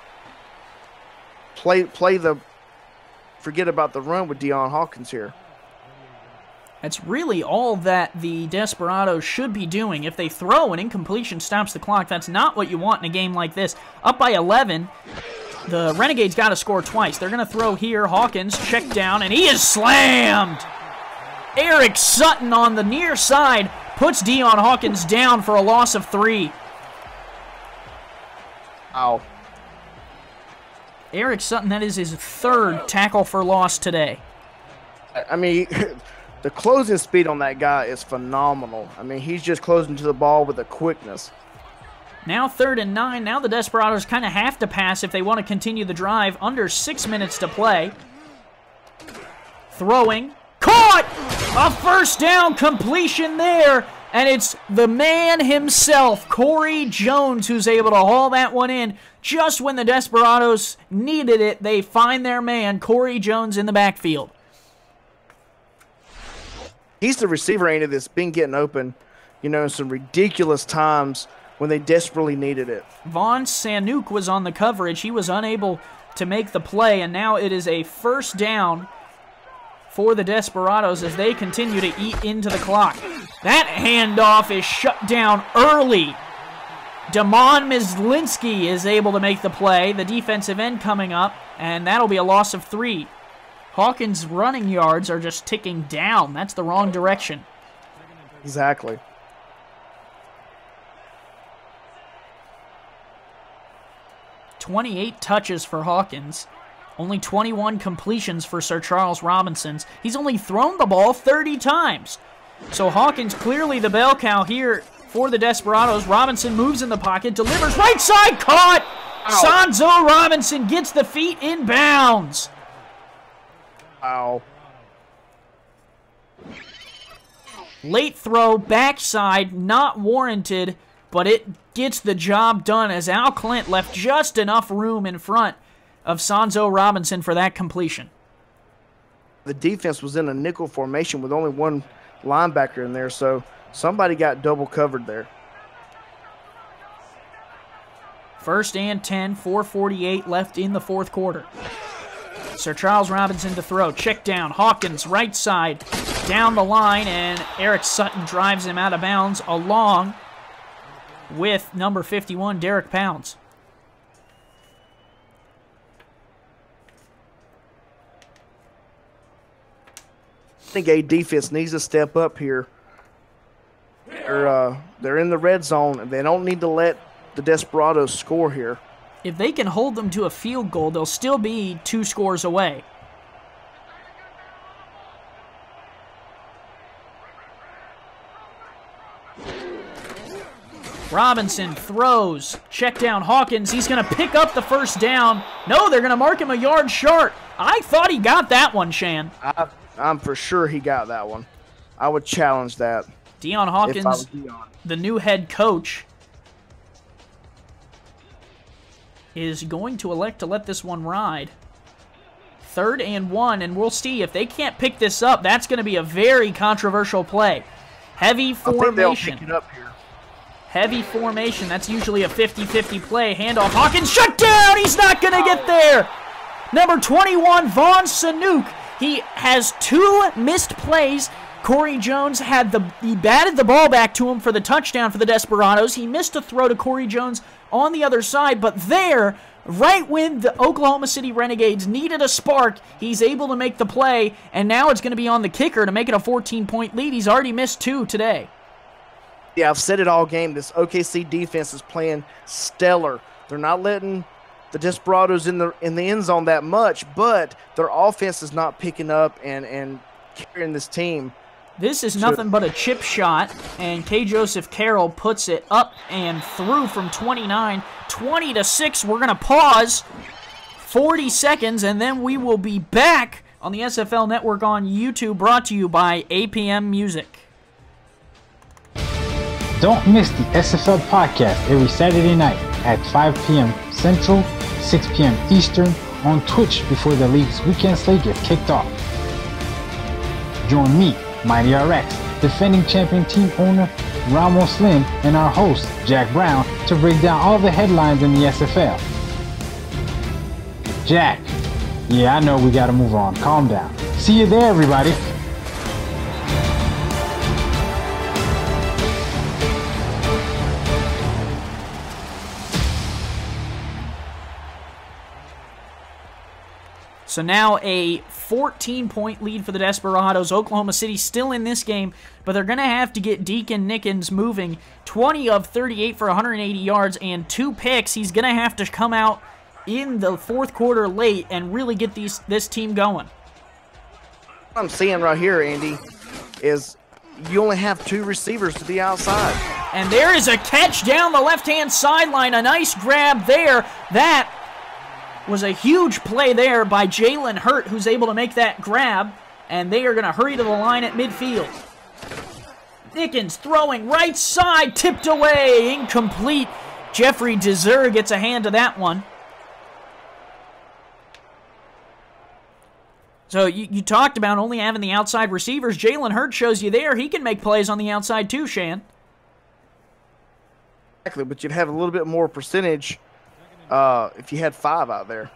forget about the run with Dion Hawkins here. That's really all that the Desperados should be doing. If they throw, an incompletion stops the clock. That's not what you want in a game like this. Up by 11, the Renegades got to score twice. They're going to throw here. Hawkins, check down, and he is slammed! Eric Sutton on the near side puts Dion Hawkins down for a loss of 3. Ow. Eric Sutton, that is his 3rd tackle for loss today. I mean, the closing speed on that guy is phenomenal. I mean, he's just closing to the ball with a quickness. Now 3rd and 9. Now the Desperados kind of have to pass if they want to continue the drive. Under 6 minutes to play. Throwing. Caught! A first down completion there. And it's the man himself, Corey Jones, who's able to haul that one in. Just when the Desperados needed it, they find their man, Corey Jones, in the backfield. He's the receiver, ain't it, that's been getting open, you know, in some ridiculous times when they desperately needed it. Vaughn Sanuk was on the coverage. He was unable to make the play, and now it is a first down for the Desperados as they continue to eat into the clock. That handoff is shut down early. Damon Myslinski is able to make the play. The defensive end coming up, and that'll be a loss of 3. Hawkins' running yards are just ticking down. That's the wrong direction. Exactly. "28 touches for Hawkins. Only 21 completions for Sir Charles Robinson. He's only thrown the ball 30 times. So Hawkins clearly the bell cow here for the Desperados. Robinson moves in the pocket, delivers right side, caught! Ow. Sanzo Robinson gets the feet in bounds. Ow. Late throw, backside, not warranted, but it gets the job done as Al Clint left just enough room in front of Sanzo Robinson for that completion. The defense was in a nickel formation with only one linebacker in there, so somebody got double covered there. 1st and 10, 4:48 left in the 4th quarter. Sir Charles Robinson to throw. Check down. Hawkins, right side. down the line, and Eric Sutton drives him out of bounds along with number 51, Derek Pounds. I think a defense needs to step up here. They're in the red zone, and they don't need to let the Desperados score here. If they can hold them to a field goal, they'll still be 2 scores away. Robinson throws. Check down Hawkins. He's going to pick up the first down. No, they're going to mark him a yard short. I thought he got that one, Shan. I'm for sure he got that one. I would challenge that. Dion Hawkins, the new head coach, is going to elect to let this one ride. 3rd and 1, and we'll see if they can't pick this up. That's going to be a very controversial play. Heavy formation. I think they'll pick it up here. Heavy formation. That's usually a 50-50 play. Handoff. Hawkins shut down. He's not going to get there. Number 21, Vaughn Sanook. He has 2 missed plays. Corey Jones he batted the ball back to him for the touchdown for the Desperados. He missed a throw to Corey Jones on the other side, but there, right when the Oklahoma City Renegades needed a spark, he's able to make the play, and now it's going to be on the kicker to make it a 14-point lead. He's already missed 2 today. Yeah, I've said it all game. This OKC defense is playing stellar. They're not letting the Desperados in the end zone that much, but their offense is not picking up and carrying this team. This is nothing but a chip shot, and K. Joseph Carroll puts it up and through from 29. 20-6, we're going to pause 40 seconds, and then we will be back on the SFL Network on YouTube, brought to you by APM Music. Don't miss the SFL podcast every Saturday night at 5 p.m. Central, 6 p.m. Eastern on Twitch before the league's weekend slate gets kicked off. Join me, Mighty RX, defending champion team owner Ramos Lynn, and our host Jack Brown to break down all the headlines in the SFL. Jack, yeah, I know we gotta move on. Calm down. See you there, everybody. So now a 14-point lead for the Desperados. Oklahoma City still in this game, but they're going to have to get Deacon Nickens moving. 20 of 38 for 180 yards and 2 picks. He's going to have to come out in the 4th quarter late and really get this team going. What I'm seeing right here, Andy, is you only have 2 receivers to the outside. And there is a catch down the left-hand sideline. A nice grab there. That was a huge play there by Jalen Hurt, who's able to make that grab, and they are going to hurry to the line at midfield. Nickens throwing right side, tipped away, incomplete. Jeffrey Dezer gets a hand to that one. So you talked about only having the outside receivers. Jalen Hurt shows you there. He can make plays on the outside too, Shan. Exactly, but you'd have a little bit more percentage if you had 5 out there.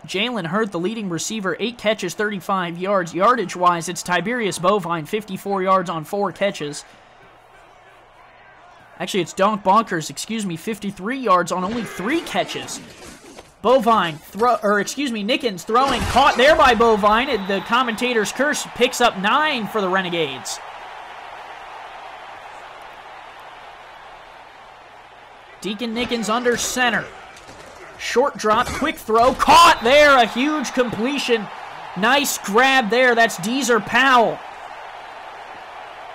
Jalen Hurt, the leading receiver, 8 catches, 35 yards. Yardage-wise, it's Tiberius Bovine, 54 yards on 4 catches. Actually, it's Bonkers, 53 yards on only 3 catches. Nickens throwing, caught there by Bovine, and the commentator's curse picks up 9 for the Renegades. Deacon Nickens under center. Short drop, quick throw, caught there, a huge completion. Nice grab there, that's Deezer Powell.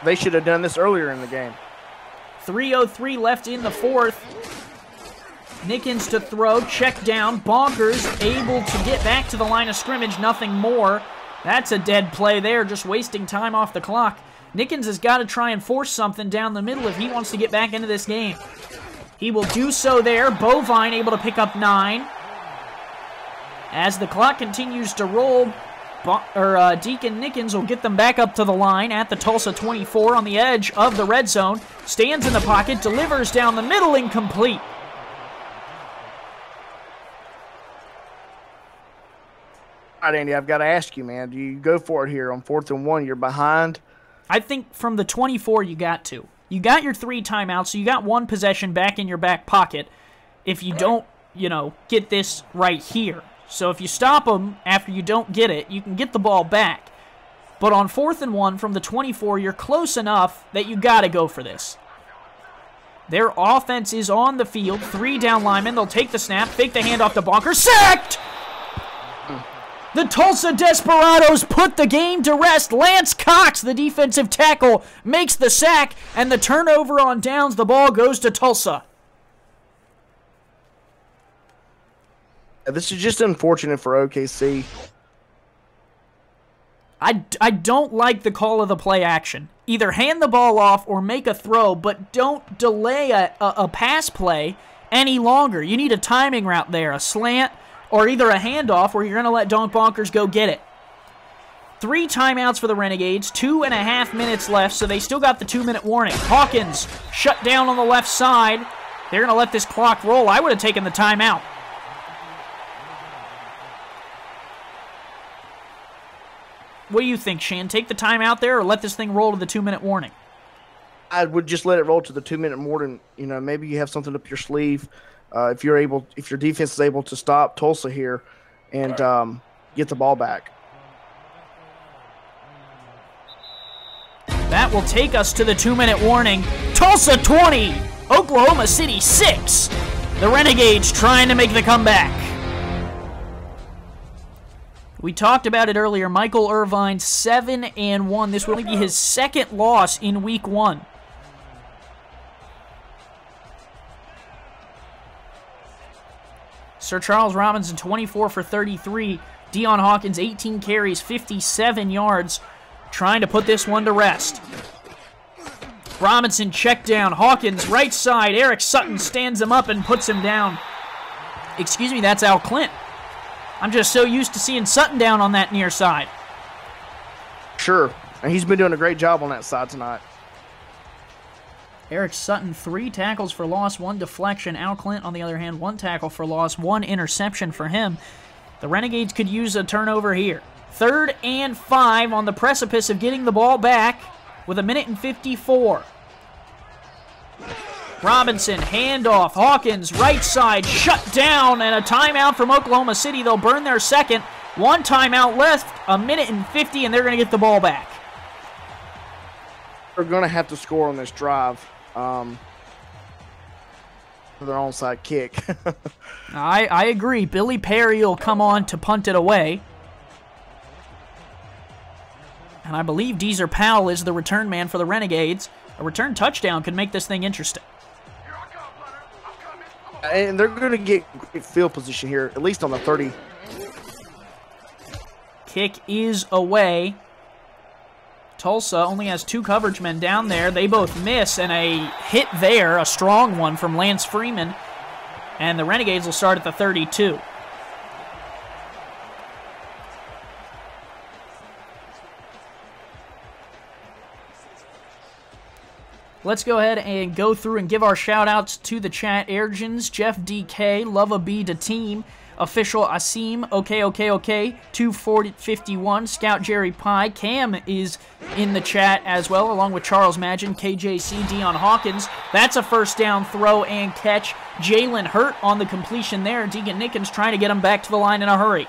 They should have done this earlier in the game. 3:03 left in the 4th. Nickens to throw, check down, Bonkers able to get back to the line of scrimmage, nothing more. That's a dead play there, just wasting time off the clock. Nickens has got to try and force something down the middle if he wants to get back into this game. He will do so there. Bovine able to pick up 9. As the clock continues to roll, Deacon Nickens will get them back up to the line at the Tulsa 24 on the edge of the red zone. Stands in the pocket, delivers down the middle, incomplete. All right, Andy, I've got to ask you, man. Do you go for it here on 4th and 1? You're behind. I think from the 24 you got to. You got your 3 timeouts, so you got 1 possession back in your back pocket if you don't, get this right here. So if you stop them after you don't get it, you can get the ball back. But on 4th and 1 from the 24, you're close enough that you got to go for this. Their offense is on the field. 3 down linemen. They'll take the snap, fake the handoff to Bonker. Sacked! The Tulsa Desperados put the game to rest. Lance Cox, the defensive tackle, makes the sack, and the turnover on downs. The ball goes to Tulsa. This is just unfortunate for OKC. I don't like the call of the play action. Either hand the ball off or make a throw, but don't delay a pass play any longer. You need a timing route there, a slant, or either a handoff where you're going to let Donk Bonkers go get it. 3 timeouts for the Renegades, 2.5 minutes left, so they still got the 2-minute warning. Hawkins shut down on the left side. They're going to let this clock roll. I would have taken the timeout. What do you think, Shan? Take the timeout there or let this thing roll to the 2-minute warning? I would just let it roll to the 2-minute warning. Maybe you have something up your sleeve. If your defense is able to stop Tulsa here and get the ball back. That will take us to the 2-minute warning. Tulsa 20, Oklahoma City 6. The Renegades trying to make the comeback. We talked about it earlier. Michael Irvine 7-1. This will be his 2nd loss in week 1. Sir Charles Robinson, 24 for 33. Dion Hawkins, 18 carries, 57 yards, trying to put this one to rest. Robinson checked down. Hawkins, right side. Eric Sutton stands him up and puts him down. Excuse me, that's Al Clint. I'm just so used to seeing Sutton down on that near side. Sure, and he's been doing a great job on that side tonight. Eric Sutton, 3 tackles for loss, 1 deflection. Al Clint, on the other hand, 1 tackle for loss, 1 interception for him. The Renegades could use a turnover here. 3rd and 5 on the precipice of getting the ball back with 1:54. Robinson, handoff. Hawkins, right side, shut down, and a timeout from Oklahoma City. They'll burn their 2nd. 1 timeout left, 1:50, and they're going to get the ball back. They're going to have to score on this drive for their onside kick. I agree. Billy Perry will come on to punt it away. And I believe Deezer Powell is the return man for the Renegades. A return touchdown could make this thing interesting. And they're going to get great field position here, at least on the 30. Kick is away. Tulsa only has 2 coverage men down there. They both miss, and a hit there, a strong one from Lance Freeman. And the Renegades will start at the 32. Let's go ahead and go through and give our shout-outs to the chat. Ergens, Jeff DK, Love a B to Team, Official Asim, OK, 24051, Scout Jerry Pye. Cam is in the chat as well, along with Charles Magin, KJC, Dion Hawkins. That's a first down throw and catch. Jalen Hurt on the completion there. Deacon Nickens trying to get him back to the line in a hurry.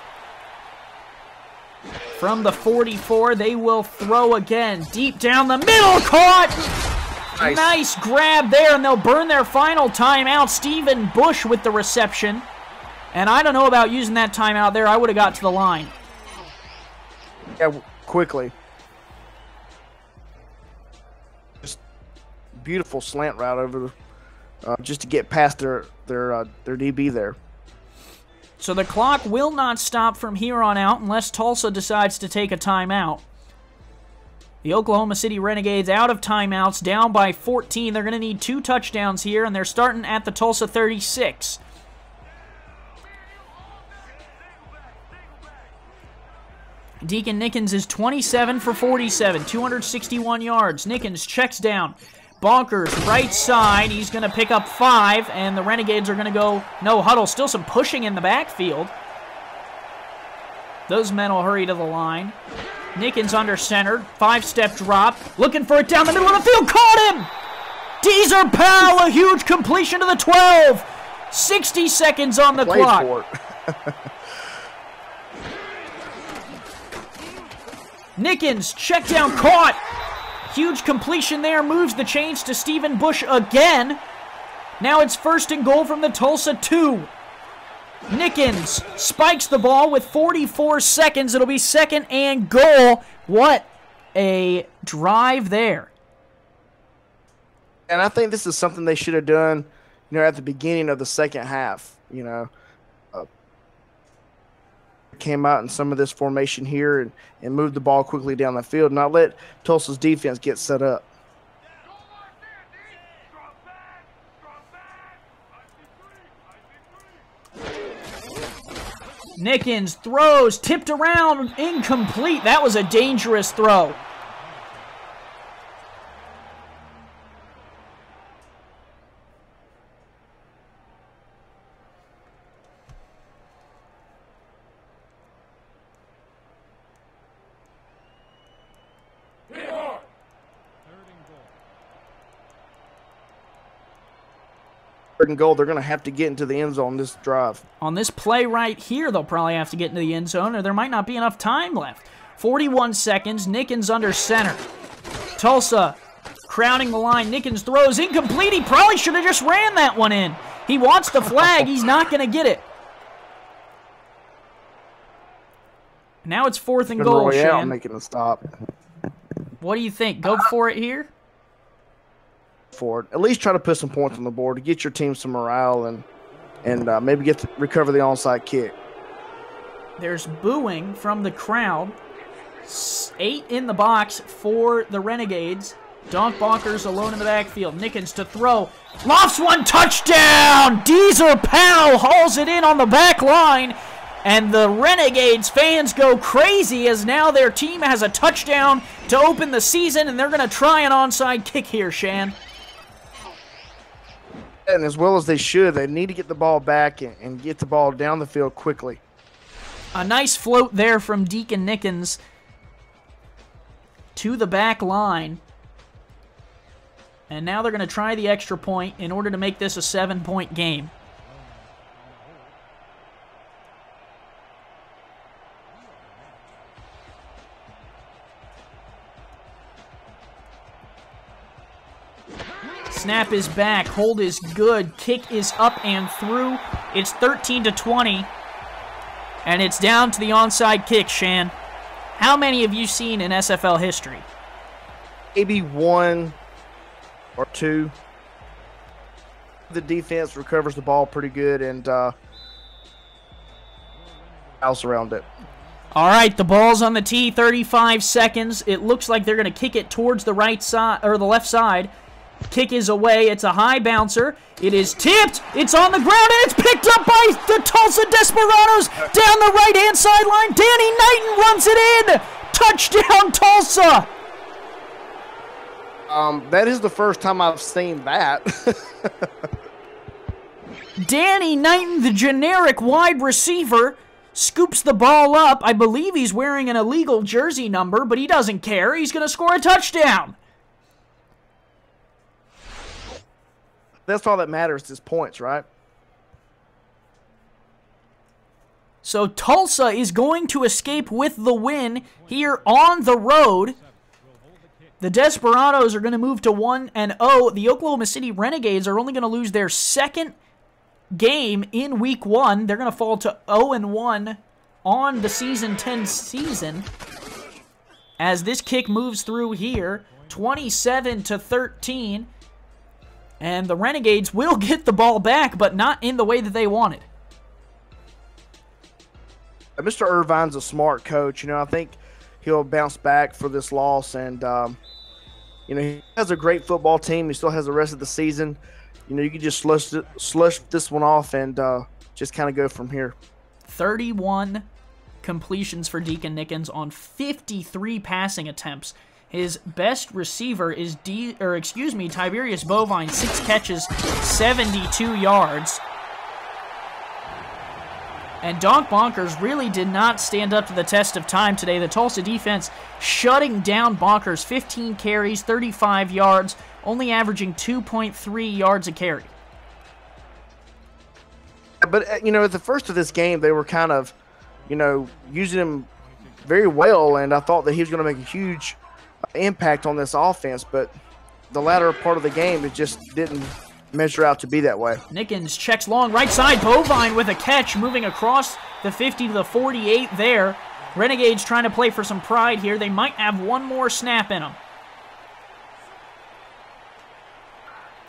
From the 44, they will throw again. Deep down the middle, caught! Nice grab there, and they'll burn their final timeout. Stephen Bush with the reception. And I don't know about using that timeout there. I would have got to the line. Yeah, quickly. Just beautiful slant route over just to get past their DB there. So the clock will not stop from here on out unless Tulsa decides to take a timeout. The Oklahoma City Renegades out of timeouts, down by 14. They're going to need 2 touchdowns here, and they're starting at the Tulsa 36. Deacon Nickens is 27 for 47, 261 yards. Nickens checks down. Bonkers, right side. He's going to pick up 5, and the Renegades are going to go no huddle. Still some pushing in the backfield. Those men will hurry to the line. Nickens under center. 5-step drop. Looking for it down the middle of the field. Caught him! Deezer Powell, a huge completion to the 12. 60 seconds on the clock. For it. Nickens, check down, caught. Huge completion there, moves the chains to Stephen Bush again. Now it's 1st and goal from the Tulsa 2. Nickens spikes the ball with 44 seconds. It'll be 2nd and goal. What a drive there. And I think this is something they should have done, at the beginning of the second half, Came out in some of this formation here and moved the ball quickly down the field, not let Tulsa's defense get set up. Nickens throws, tipped around, incomplete. That was a dangerous throw. And goal, they're going to have to get into the end zone this drive. On this play right here, they'll probably have to get into the end zone, or there might not be enough time left. 41 seconds, Nickens under center. Tulsa crowding the line. Nickens throws incomplete. He probably should have just ran that one in. He wants the flag. He's not going to get it. Now it's 4th and goal, Shan. Making a stop. What do you think? Go for it here? For it. At least try to put some points on the board to get your team some morale and maybe recover the onside kick. There's booing from the crowd. 8 in the box for the Renegades. Donk Bonkers alone in the backfield. Nickens to throw. Lofts one, touchdown! Deezer Powell hauls it in on the back line. And the Renegades fans go crazy as now their team has a touchdown to open the season, and they're going to try an onside kick here, Shan. And as well as they should, they need to get the ball back and get the ball down the field quickly. A nice float there from Deacon Nickens to the back line. And now they're going to try the extra point in order to make this a 7-point game. Snap is back. Hold is good. Kick is up and through. It's 13-20. And it's down to the onside kick, Shan. How many have you seen in SFL history? Maybe 1 or 2. The defense recovers the ball pretty good and house around it. All right, the ball's on the tee. 35 seconds. It looks like they're going to kick it towards the right side or the left side. Kick is away. It's a high bouncer. It is tipped. It's on the ground, and it's picked up by the Tulsa Desperados down the right-hand sideline. Danny Knighton runs it in. Touchdown, Tulsa. That is the first time I've seen that. Danny Knighton, the generic wide receiver, scoops the ball up. I believe he's wearing an illegal jersey number, but he doesn't care. He's going to score a touchdown. That's all that matters is points, right? So Tulsa is going to escape with the win here on the road. The Desperados are going to move to 1-0. The Oklahoma City Renegades are only going to lose their 2nd game in Week 1. They're going to fall to 0-1 on the Season 10 season. As this kick moves through here, 27-13. And the Renegades will get the ball back, but not in the way that they wanted. Mr. Irvine's a smart coach. I think he'll bounce back for this loss. And, he has a great football team. He still has the rest of the season. You can just slush this one off and just kind of go from here. 31 completions for Deacon Nickens on 53 passing attempts. His best receiver is Tiberius Bovine, 6 catches, 72 yards. And Donk Bonkers really did not stand up to the test of time today. The Tulsa defense shutting down Bonkers. 15 carries, 35 yards, only averaging 2.3 yards a carry. But, you know, at the first of this game, they were kind of, you know, using him very well, and I thought that he was going to make a huge impact on this offense, but the latter part of the game, it just didn't measure out to be that way. Nickens checks long right side. Bovine with a catch, moving across the 50 to the 48 there. Renegades trying to play for some pride here. They might have one more snap in them.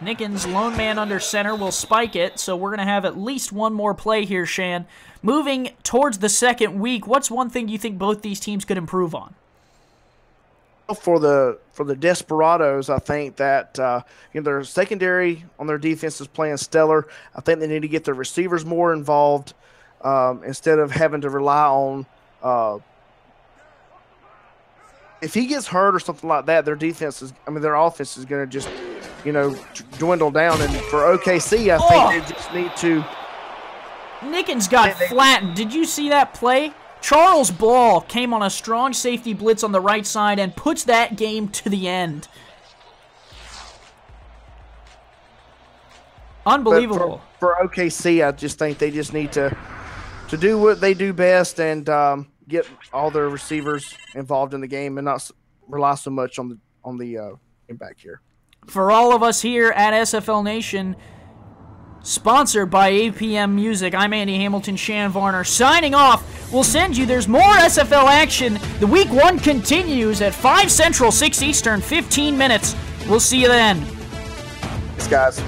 Nickens, lone man under center, will spike it, so we're going to have at least one more play here, Shan. Moving towards the second week, what's one thing you think both these teams could improve on? For the Desperados, I think that you know, their secondary on their defense is playing stellar. I think they need to get their receivers more involved instead of having to rely on if he gets hurt or something like that, their offense is going to just, you know, dwindle down. And for OKC, I think they just need to. Nickens got flattened. Did you see that play? Charles Ball came on a strong safety blitz on the right side and puts that game to the end. Unbelievable. For OKC, I just think they just need to do what they do best and get all their receivers involved in the game and not rely so much on the back here. For all of us here at SFL Nation, sponsored by APM Music, I'm Andy Hamilton, Shan Varner, signing off. We'll send you, there's more SFL action. The Week 1 continues at 5 Central, 6 Eastern, 15 minutes. We'll see you then. Thanks, guys.